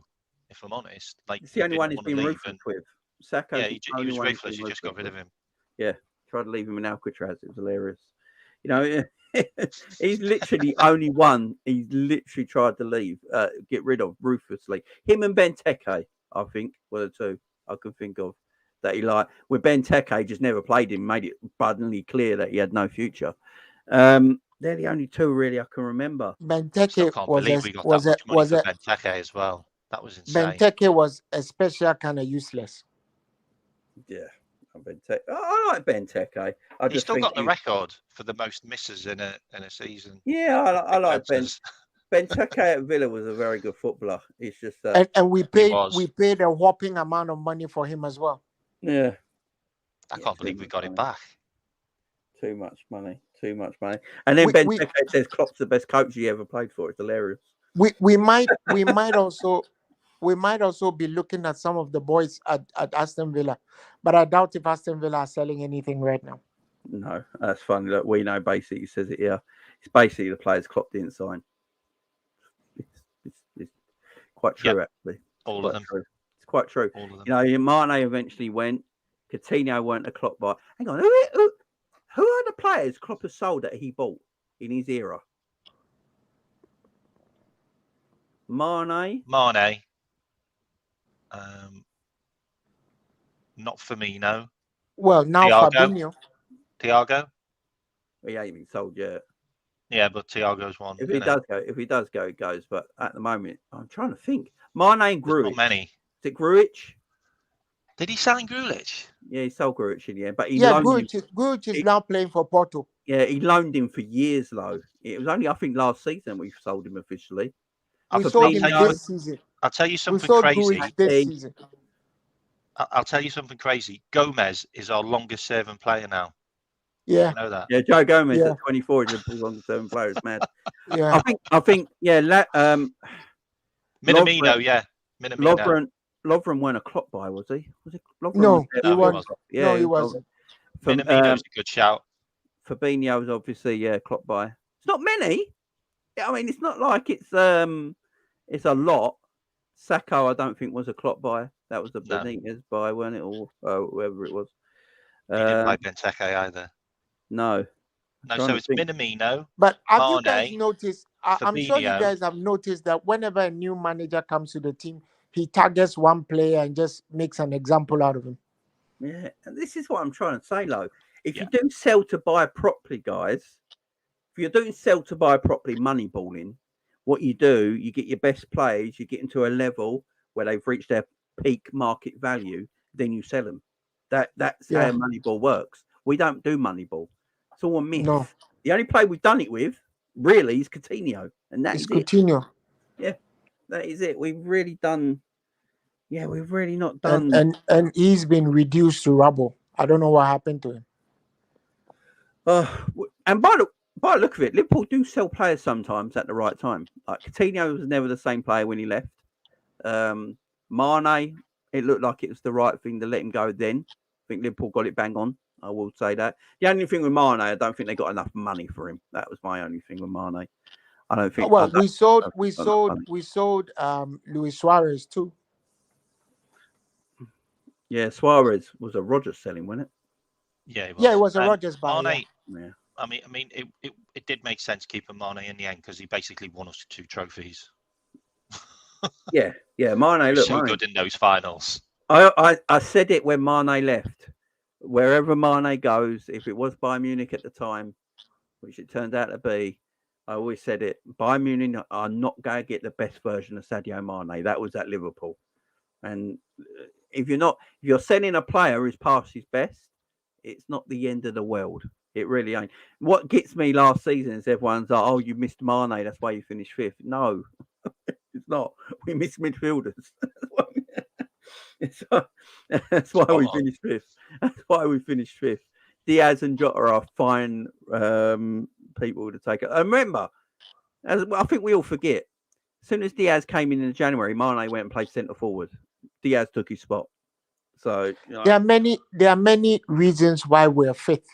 C: if I'm honest. Like,
B: it's the only one he's been ruthless with. Saka.
C: Yeah, he was ruthless. He just got rid of him.
B: Yeah, tried to leave him in Alcatraz. It was hilarious. You know, he's literally only one. He's literally tried to leave, get rid of ruthlessly. Him and Benteke, I think, were the two I could think of that he liked. With Benteke, just never played him, made it abundantly clear that he had no future. They're the only two really I can remember.
D: Benteke was
C: Benteke as well. That was insane.
D: Benteke was a special kind of useless.
B: Yeah, I like Benteke.
C: He's still got the record for the most misses in a season.
B: Yeah, I like Benteke at Villa was a very good footballer. It's just
D: and we paid a whopping amount of money for him as well.
B: Yeah,
C: I can't believe we got him back.
B: Too much money. And then Benteke says Klopp's the best coach he ever played for. It's hilarious.
D: We might also be looking at some of the boys at Aston Villa, but I doubt if Aston Villa are selling anything right now.
B: No, that's funny. Look, we know basically says it here. It's basically the players Klopp didn't sign. It's quite true, actually.
C: All of them.
B: True. It's quite true. You know, Mane eventually went. Coutinho weren't a Klopp buy. Hang on, who are the players Klopp has sold that he bought in his era? Mane.
C: Not Firmino.
D: Well, now Fabinho.
C: Thiago.
B: He ain't been sold yet.
C: Yeah, but Thiago's one.
B: If he does go, it goes. But at the moment, I'm trying to think. Mane and Grujic.
C: Not many.
B: Is it Grujic?
C: Did he sign Grujic?
B: Yeah, he sold Grujic in the end. But
D: Grujic is now playing for Porto.
B: Yeah, he loaned him for years, though. It was only, I think, last season we sold him officially.
D: We sold him this season.
C: I'll tell you something crazy.
D: This season.
C: I'll tell you something crazy. Gomez is our longest serving player now.
D: Yeah.
C: You know that?
B: Yeah, Joe Gomez at 24 is the longest serving player. It's mad.
D: Yeah.
B: I think. Yeah.
C: Minamino. Minamino.
B: Lovren weren't a Klopp buy, was he? Was it? Lovren
D: No, he wasn't. Yeah, no, he wasn't.
C: Minamino's a good shout.
B: Fabinho was obviously Klopp buy. It's not many. I mean, it's not like it's a lot. Sacco, I don't think was a Klopp buy. That was the Benitez buy, weren't it, or whoever it was.
C: He didn't buy Benteke either.
B: No.
C: So it's Minamino.
D: But have you guys noticed? I'm sure you guys have noticed that whenever a new manager comes to the team, he targets one player and just makes an example out of him.
B: Yeah, and this is what I'm trying to say, Lo. If you do sell to buy properly, guys, if you're doing sell to buy properly, money balling, what you do, you get your best players, you get into a level where they've reached their peak market value, then you sell them. That's how Moneyball works. We don't do Moneyball. It's all a myth.
D: No.
B: The only player we've done it with, really, is Coutinho. And that's
D: Coutinho.
B: Yeah, that is it. We've really done... Yeah, we've really not done...
D: And he's been reduced to rubble. I don't know what happened to him.
B: And by the look of it, Liverpool do sell players sometimes at the right time. Like Coutinho was never the same player when he left. Mane, it looked like it was the right thing to let him go then. I think Liverpool got it bang on. I will say that. The only thing with Mane, I don't think they got enough money for him. That was my only thing with Mane. I don't think.
D: Well, we sold Luis Suarez too.
B: Yeah, Suarez was a Rodgers selling, wasn't it?
C: Yeah, it was.
D: Yeah, it was a Rodgers buy.
C: Mane,
B: yeah.
C: I mean, it did make sense keeping Mane in the end because he basically won us 2 trophies.
B: Yeah. Mane, look,
C: so good in those finals.
B: I said it when Mane left. wherever Mane goes, if it was Bayern Munich at the time, which it turned out to be, I always said it, Bayern Munich are not going to get the best version of Sadio Mane. That was at Liverpool. And if you're sending a player who's past his best, it's not the end of the world. It really ain't. What gets me last season is everyone's like, "Oh, you missed Mane, that's why you finished fifth." No, it's not. We missed midfielders. That's why we finished fifth. That's why we finished fifth. Diaz and Jota are fine people to take it. And remember, I think we all forget, as soon as Diaz came in January, Mane went and played centre forward. Diaz took his spot. So
E: there are many reasons why we're fifth.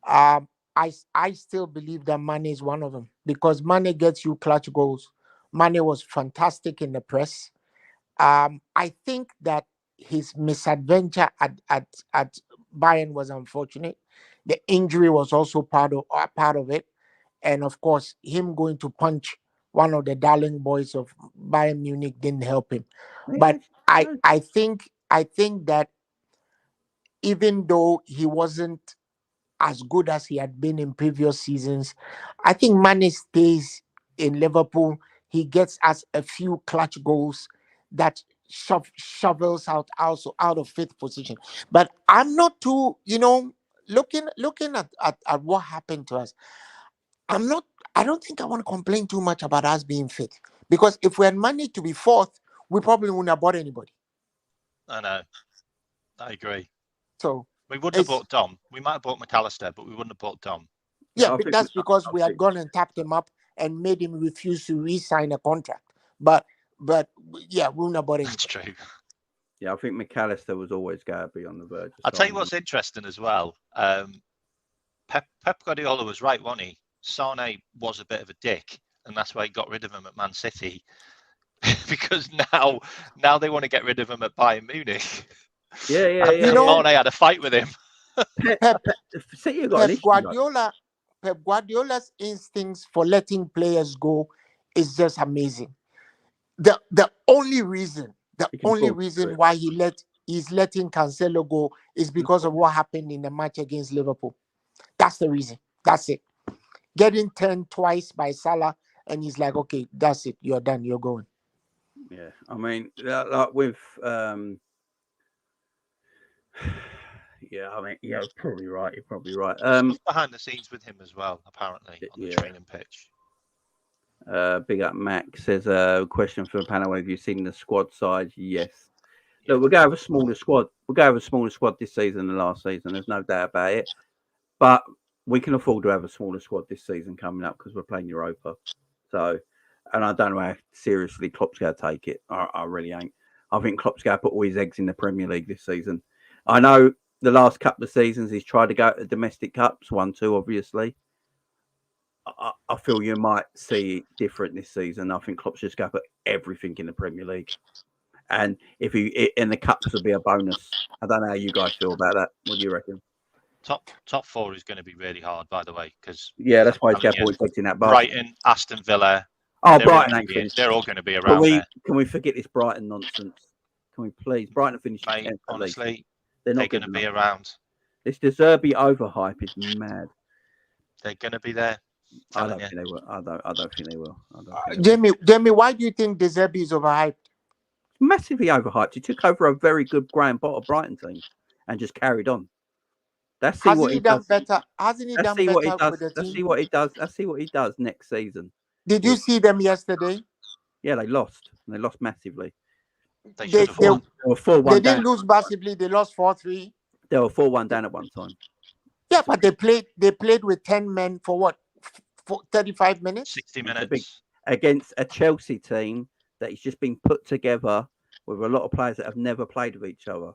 E: I still believe that Mane is one of them, because Mane gets you clutch goals. Mane was fantastic in the press. I think that his misadventure at Bayern was unfortunate. The injury was also part of it, and of course, him going to punch one of the darling boys of Bayern Munich didn't help him. But I think that even though he wasn't as good as he had been in previous seasons, I think Mane stays in Liverpool. He gets us a few clutch goals that shovels out of fifth position. But I'm not too, looking at what happened to us. I don't think I want to complain too much about us being fifth, because if we had managed to be fourth, we probably wouldn't have bought anybody.
C: I know. I agree.
E: So
C: we wouldn't have bought Dom. We might have bought McAllister, but we wouldn't have bought Dom.
E: Yeah, but that's because we had gone and tapped him up and made him refuse to re-sign a contract. But yeah, we wouldn't have bought anybody.
C: That's true.
B: Yeah, I think McAllister was always going to be on the verge.
C: I'll tell you what's interesting as well. Pep Guardiola was right, wasn't he? Sane was a bit of a dick, and that's why he got rid of him at Man City. Because now they want to get rid of him at Bayern Munich.
B: Yeah.
C: Mane had a fight with him.
E: Pep Guardiola's instincts for letting players go is just amazing. The only reason why he's letting Cancelo go is because of what happened in the match against Liverpool. That's the reason. That's it. Getting turned twice by Salah, and he's like, okay, that's it. You're done. You're going.
B: Yeah, I mean, like with yeah, I mean, yeah, probably right. You're probably right.
C: Behind the scenes with him as well, apparently, on the training pitch.
B: Big up Mac says a question for the panel: have you seen the squad size? Yes. Look, we're going to have a smaller squad. We're going to have a smaller squad this season than last season. There's no doubt about it. But we can afford to have a smaller squad this season coming up because we're playing Europa. So, and I don't know how seriously Klopp's going to take it. I really ain't. I think Klopp's going to put all his eggs in the Premier League this season. I know the last couple of seasons he's tried to go to domestic cups, 1-2, obviously. I feel you might see it different this season. I think Klopp's just going to put everything in the Premier League. And and the cups will be a bonus. I don't know how you guys feel about that. What do you reckon?
C: Top four is going to be really hard, by the way, because
B: that's why he's got points in that bar.
C: Brighton, Aston Villa.
B: Oh, Brighton ain't finished.
C: They're all going to be around there.
B: Can we forget this Brighton nonsense? Can we please? Brighton finished 10th.
C: Honestly,
B: they're not
C: going to be around.
B: This De Zerbi overhype is mad.
C: They're going to be there.
B: I don't think they will. I don't think they will.
E: Jamie, why do you think De Zerbi is overhyped?
B: Massively overhyped. He took over a very good Graham Potter Brighton team and just carried on. Let's see what he does.
E: Hasn't he done better with the team?
B: Let's see what he does. Let's see what he does next season.
E: Did you see them yesterday?
B: Yeah, they lost. They lost massively.
C: They should have won.
B: They were 4-1
E: They didn't lose massively. They lost 4-3.
B: They were 4-1 down at one time.
E: Yeah, but they played with 10 men for what? 35 minutes?
C: 60 minutes.
B: Against a Chelsea team that has just been put together with a lot of players that have never played with each other.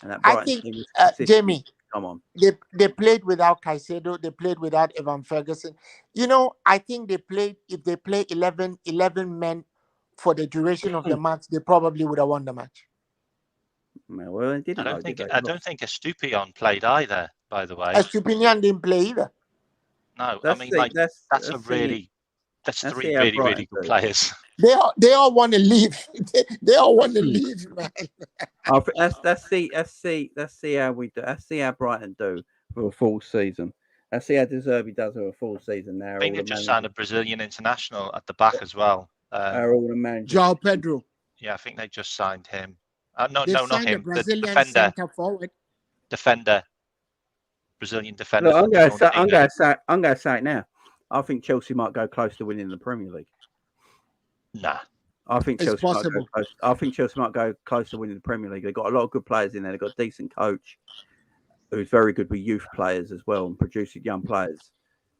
B: And that Brighton team was
E: Jamie,
B: come on.
E: They played without Caicedo. They played without Evan Ferguson. I think if they play 11 men for the duration of the match, they probably would have won the match.
B: Well, they didn't.
C: I don't think Estupiñán played either, by the way.
E: Estupiñán didn't play either.
C: No, that's three really good players.
D: They all want to leave. They all want to leave, man.
B: Let's see how we do. Let's see how Brighton do for a full season. Let's see how De Zerbi does for a full season. Now,
C: I think they just signed a Brazilian international at the back as well.
B: All the managers.
E: João Pedro.
C: Yeah, I think they just signed him. No,
E: They
C: not
E: signed
C: him.
E: a Brazilian
C: the defender.
E: center forward.
C: Brazilian defender.
B: Look, I'm going to say it now. I think Chelsea might go close to winning the Premier League.
C: Nah.
B: I think
E: It's
B: Chelsea
E: possible.
B: might go close. I think Chelsea might go close to winning the Premier League. They've got a lot of good players in there. They've got a decent coach who's very good with youth players as well and producing young players.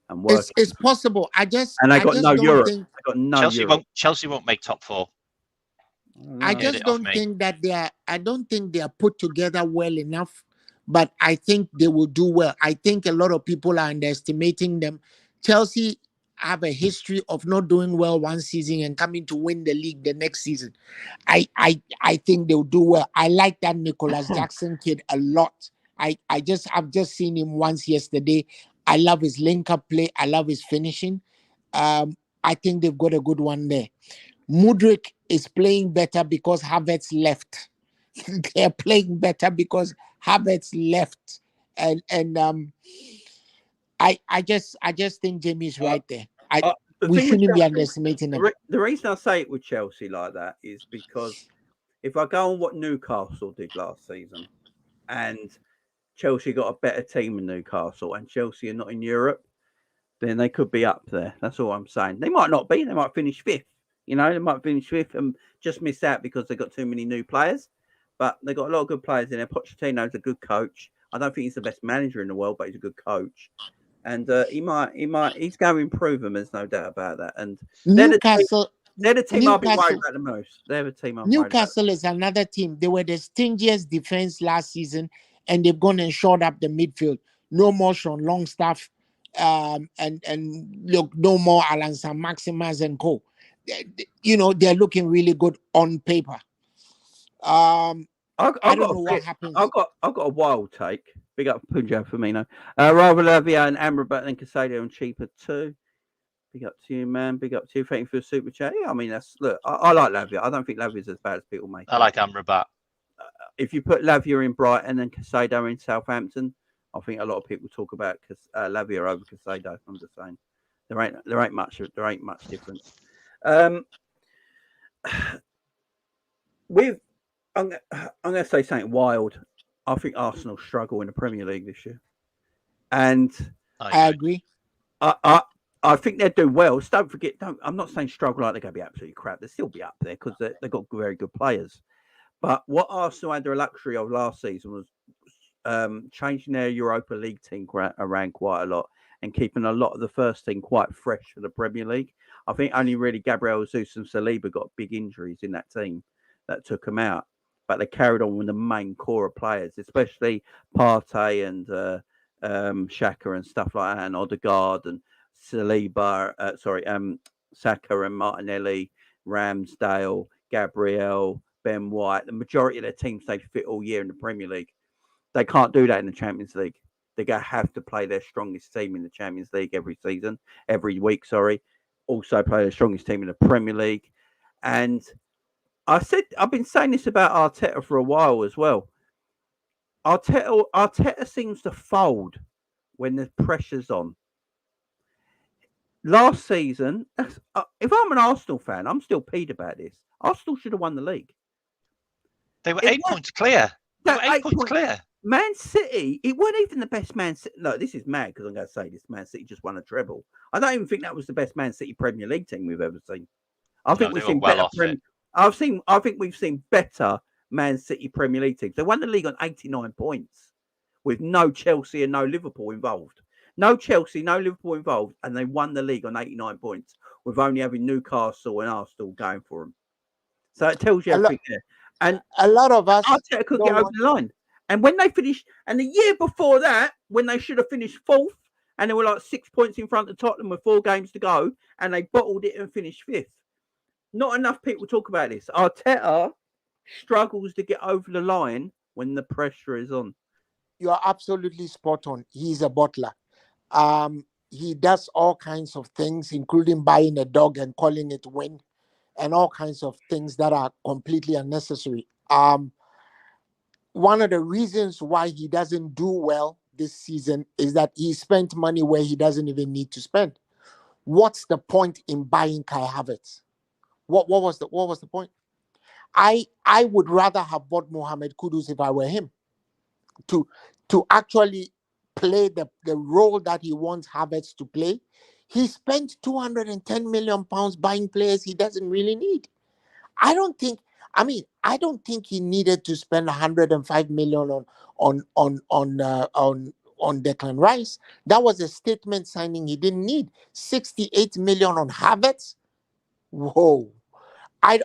B: And
E: it's possible. They got
B: no Europe. They got no Europe.
C: Chelsea won't make top 4.
E: I just don't think that I don't think they are put together well enough. But I think they will do well. I think a lot of people are underestimating them. Chelsea have a history of not doing well one season and coming to win the league the next season. I think they'll do well. I like that Nicholas Jackson kid a lot. I've just seen him once yesterday. I love his link-up play. I love his finishing. I think they've got a good one there. Mudryk is playing better because Havertz left. They're playing better because Havertz left, and I just think Jamie's right there. We shouldn't be underestimating them.
B: The reason I say it with Chelsea like that is because if I go on what Newcastle did last season, and Chelsea got a better team than Newcastle, and Chelsea are not in Europe, then they could be up there. That's all I'm saying. They might not be. They might finish 5th. You know, they might finish 5th and just miss out because they got too many new players. But they got a lot of good players in there. Pochettino's a good coach. I don't think he's the best manager in the world, but he's a good coach. And he's going to improve them. There's no doubt about that. And
E: Newcastle,
B: they're the team I'll be worried about the most. They're the team I'm
E: Newcastle is another team. They were the stingiest defense last season, and they've gone and shored up the midfield. No more Sean Longstaff, and look, no more Alan Saint-Maximin and co. You know, they're looking really good on paper. I don't know what happens.
B: I've got a wild take. Big up Punjab Firmino. Romeo Lavia and Amrabat and Casado and cheaper too. Big up to you, man. Big up to you. Thank you for the super chat. Yeah, I mean I like Lavia. I don't think Lavia's as bad as people make.
C: I like Amrabat.
B: If you put Lavia in Brighton and Casado in Southampton, I think a lot of people talk about Lavia over Casado. I'm just saying there ain't much difference. I'm going to say something wild. I think Arsenal struggle in the Premier League this year, and
E: I agree.
B: I think they'll do well. So don't forget. I'm not saying struggle like they're going to be absolutely crap. They'll still be up there because they've got very good players. But what Arsenal had the luxury of last season was changing their Europa League team around quite a lot and keeping a lot of the first team quite fresh for the Premier League. I think only really Gabriel Jesus and Saliba got big injuries in that team that took them out. But they carried on with the main core of players, especially Partey and Xhaka and stuff like that, and Odegaard and Saliba, Saka and Martinelli, Ramsdale, Gabriel, Ben White. The majority of their teams stay fit all year in the Premier League. They can't do that in the Champions League. They're going to have to play their strongest team in the Champions League every week. Also play the strongest team in the Premier League. And I've been saying this about Arteta for a while as well. Arteta seems to fold when the pressure's on. Last season, if I'm an Arsenal fan, I'm still peed about this. Arsenal should have won the league.
C: They were 8 points clear. Man
B: City, it wasn't even the best Man City. No, this is mad because I'm going to say this. Man City just won a treble. I don't even think that was the best Man City Premier League team we've ever seen. I think we've seen better. I think we've seen better Man City Premier League teams. They won the league on 89 points with no Chelsea and no Liverpool involved. No Chelsea, no Liverpool involved, and they won the league on 89 points with only having Newcastle and Arsenal going for them. So it tells you everything there. And
E: a lot of us
B: Arteta could get over the line. And when they finished, and the year before that, when they should have finished 4th, and they were like 6 points in front of Tottenham with 4 games to go, and they bottled it and finished 5th. Not enough people talk about this. Arteta struggles to get over the line when the pressure is on.
E: You are absolutely spot on. He's a bottler. He does all kinds of things, including buying a dog and calling it win. and all kinds of things that are completely unnecessary. One of the reasons why he doesn't do well this season is that he spent money where he doesn't even need to spend. What's the point in buying Kai Havertz? What was the point? I would rather have bought Mohamed Kudus if I were him, to actually play the role that he wants Havertz to play. He spent £210 million buying players he doesn't really need. I don't think he needed to spend 105 million on Declan Rice. That was a statement signing he didn't need. 68 million on Havertz. Whoa. I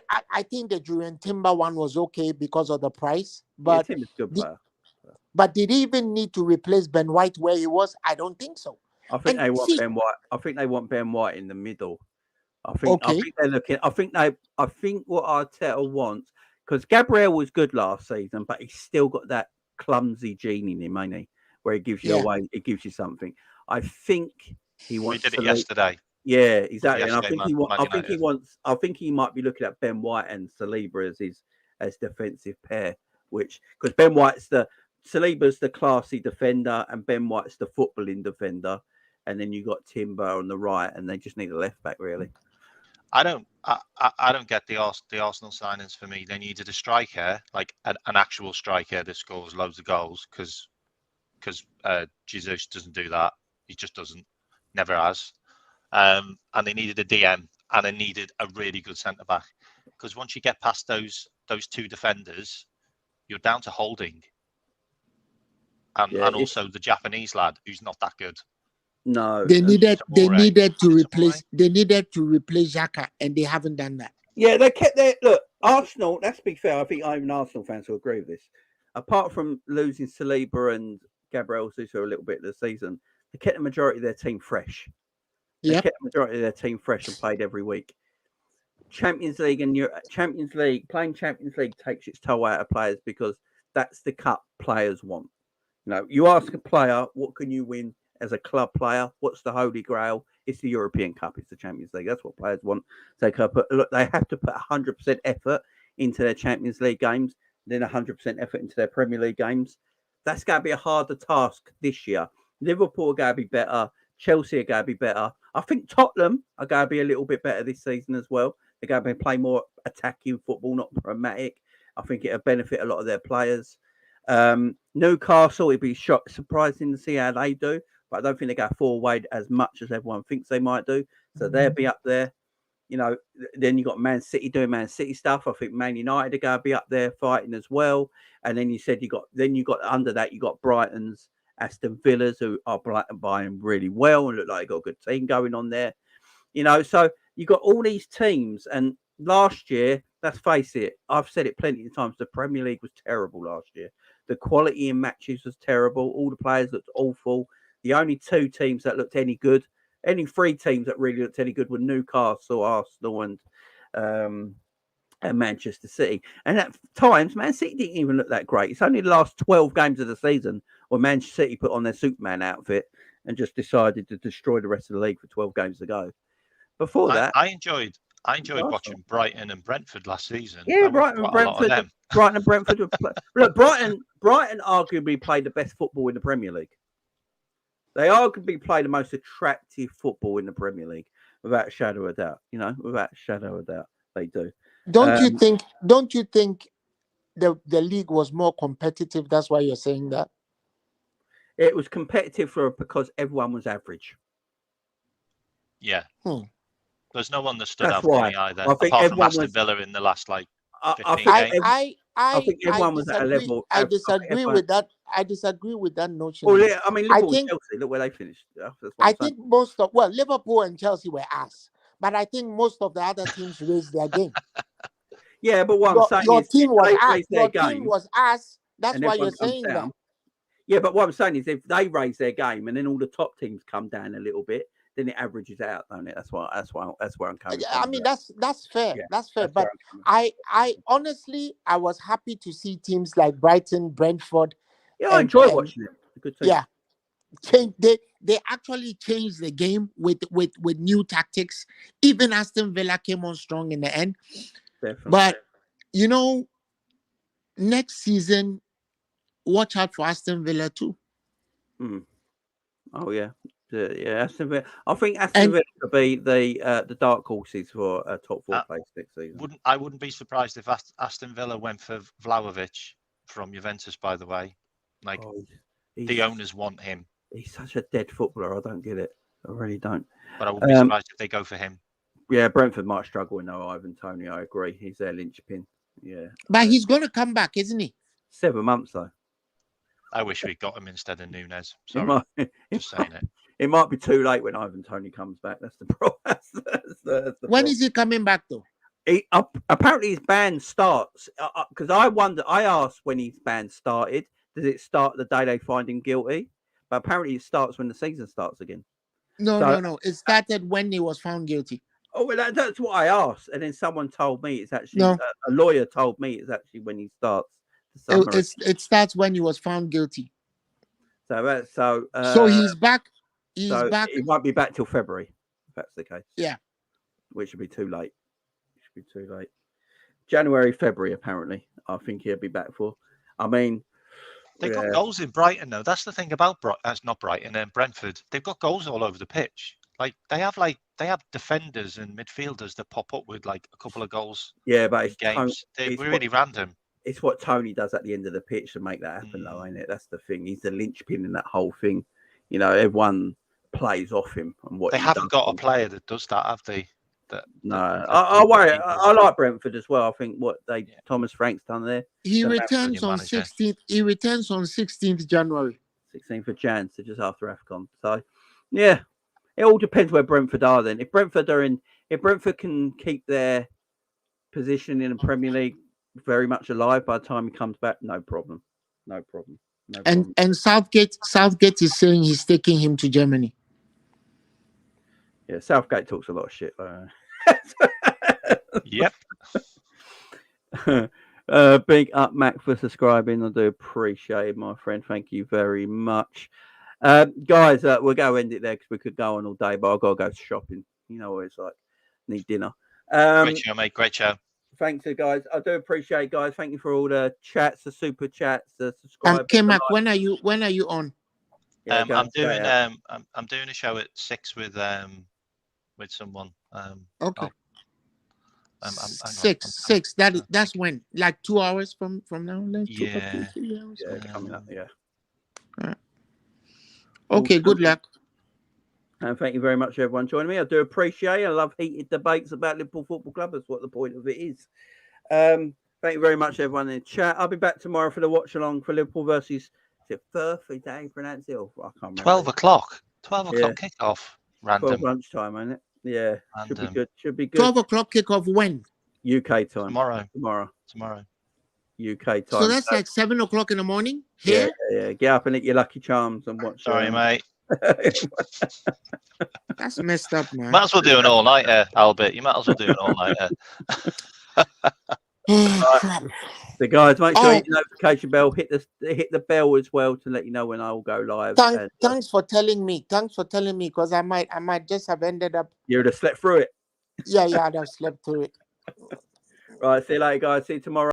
E: think the Jurgen Timber one was okay because of the price, but
B: Timber's a good player.
E: But did he even need to replace Ben White where he was? I don't think so.
B: I think they want Ben White. I think they want Ben White in the middle. I think they're looking. I think what Arteta wants, because Gabriel was good last season, but he's still got that clumsy gene in him, ain't he? Where he gives you away, it gives you something. I think he wants.
C: We did it yesterday.
B: Yeah, exactly. And I think I think he might be looking at Ben White and Saliba as defensive pair, because Ben White's Saliba's the classy defender and Ben White's the footballing defender, and then you got Timber on the right, and they just need a left back really.
C: I don't get the Arsenal signings. For me, they needed a striker, like an actual striker that scores loads of goals, because Jesus doesn't do that. He just doesn't, never has. And they needed a DM, and they needed a really good centre back, because once you get past those two defenders, you're down to Holding, and also the Japanese lad who's not that good.
B: No,
E: they needed to replace Xhaka, and they haven't done that.
B: Yeah, they kept their look. Arsenal. Let's be fair. I think even Arsenal fans will agree with this. Apart from losing Saliba and Gabriel Jesus a little bit of the season, they kept the majority of their team fresh. They kept the majority of their team fresh and played every week. Champions League playing Champions League takes its toll out of players, because that's the cup players want. You know, you ask a player, what can you win as a club player? What's the holy grail? It's the European Cup. It's the Champions League. That's what players want. They have to put 100% effort into their Champions League games, then 100% effort into their Premier League games. That's going to be a harder task this year. Liverpool are going to be better. Chelsea are going to be better. I think Tottenham are going to be a little bit better this season as well. They're going to play more attacking football, not pragmatic. I think it'll benefit a lot of their players. Newcastle, it'd be surprising to see how they do, but I don't think they go forward as much as everyone thinks they might do. So they'll be up there. You know, then you got Man City doing Man City stuff. I think Man United are going to be up there fighting as well. And then you got under that, you got Brighton's, Aston Villa's, who are buying really well and look like they got a good team going on there. You know, so you got all these teams. And last year, let's face it, I've said it plenty of times, the Premier League was terrible last year. The quality in matches was terrible. All the players looked awful. The only two teams that looked any good, any three teams that really looked any good, were Newcastle, Arsenal, and Manchester City. And at times, Man City didn't even look that great. It's only the last 12 games of the season where Manchester City put on their Superman outfit and just decided to destroy the rest of the league for 12 games to go. Before that,
C: I enjoyed watching Brighton and Brentford last season.
B: Yeah, Brighton and Brentford. Look, Brighton arguably played the best football in the Premier League. They arguably play the most attractive football in the Premier League, without a shadow of doubt. You know, without a shadow of doubt, they do.
E: Don't you think the league was more competitive? That's why you're saying that?
B: It was competitive because everyone was average.
C: Yeah. There's no one that stood out
B: for
C: me either. I think apart from Aston Villa in the last 15 games.
B: I think everyone was at a level.
E: I disagree with that. I disagree with that notion.
B: Well, yeah, I mean, Liverpool and Chelsea, look where they finished.
E: I think Liverpool and Chelsea were ass, but I think most of the other teams raised their game.
B: Yeah, but what I'm saying
E: your
B: is,
E: team was ass.
B: Your
E: team was ass. That's why you're saying that.
B: Yeah, but what I'm saying is, if they raise their game and then all the top teams come down a little bit, then it averages out, don't it? That's where I'm coming from.
E: I mean, that's fair. Yeah, that's fair. But I honestly, I was happy to see teams like Brighton, Brentford.
B: Yeah, I enjoy watching it.
E: Good team. Yeah, They actually changed the game with new tactics. Even Aston Villa came on strong in the end.
B: Definitely.
E: But next season, watch out for Aston Villa too.
B: Oh yeah, Aston Villa. I think Aston Villa could be the dark horses for a top 4 place next season.
C: I wouldn't be surprised if Aston Villa went for Vlahovic from Juventus. By the way, like the owners want him.
B: He's such a dead footballer. I don't get it. I really don't.
C: But I wouldn't be surprised if they go for him.
B: Yeah, Brentford might struggle with no Ivan Toney. I agree. He's their linchpin. Yeah,
E: but he's going to come back, isn't he?
B: 7 months though.
C: I wish we got him instead of Nunes. Sorry, just saying it.
B: It might be too late when Ivan Toney comes back. That's the problem. That's the
E: when is he coming back though?
B: Apparently his ban starts because I asked when his ban started. Does it start the day they find him guilty? But apparently it starts when the season starts again.
E: No. It started when he was found guilty.
B: Oh, well, that's what I asked, and then someone told me it's actually a lawyer told me it's actually when he starts.
E: It starts when he was found guilty.
B: So
E: he's back. He's back.
B: He won't be back till February, if that's the case.
E: Yeah,
B: which would be too late. January, February, apparently. I think he'll be back for. I mean,
C: they've got goals in Brighton though. That's the thing about that's not Brighton and Brentford. They've got goals all over the pitch. Like they have defenders and midfielders that pop up with like a couple of goals.
B: Yeah, but it's
C: games. They're really random.
B: It's what Tony does at the end of the pitch to make that happen, though, ain't it? That's the thing. He's the linchpin in that whole thing. Everyone plays off him and what
C: they haven't got a player that does that, have they?
B: I like Brentford as well. I think Thomas Frank's done there.
E: He returns on 16th. He returns on 16th January.
B: 16th of Jan, so just after AFCON. So, yeah, it all depends where Brentford are. Then, if Brentford can keep their position in the Premier League very much alive by the time he comes back, no problem.
E: And Southgate is saying he's taking him to Germany.
B: Yeah, Southgate talks a lot of shit though.
C: Yep.
B: Big up Mac for subscribing. I do appreciate it, my friend. Thank you very much. Guys, we'll go end it there because we could go on all day, but I've got to go shopping. You know what it's like. Need dinner.
C: Great show, mate. Great show.
B: Thanks, guys. I do appreciate it, guys. Thank you for all the chats, the super chats, the subscribers.
E: K-Mac, when are you on?
C: Yeah, I'm doing a show at 6 with someone.
E: Okay. 6. That's when, like 2 hours from now. Then?
C: Yeah.
E: 2 hours.
B: Yeah, coming up. Yeah.
E: All right. Okay. Good luck.
B: And thank you very much, everyone, joining me. I do appreciate it. I love heated debates about Liverpool Football Club. That's what the point of it is. Thank you very much, everyone in the chat. I'll be back tomorrow for the watch along for Liverpool versus Firth. Is that how you pronounce it? I can't remember.
C: 12 o'clock. 12 o'clock kickoff. Random.
B: 12 lunchtime, ain't it? Yeah.
C: Random.
B: Should be good.
E: 12 o'clock kickoff when?
B: UK time.
C: Tomorrow.
B: UK time.
E: So that's like 7 o'clock in the morning here?
B: Yeah. Get up and eat your Lucky Charms and watch.
C: Sorry, mate.
E: That's messed up, man.
C: Might as well do an all-nighter, Albert. You might as well do an all-nighter.
B: So, guys, make sure you hit the notification bell. Hit the bell as well to let you know when I will go live.
E: Thanks for telling me. Because I might just have ended up.
B: You would have slept through it.
E: Yeah, I'd have slept through it.
B: Right. See you later, guys. See you tomorrow.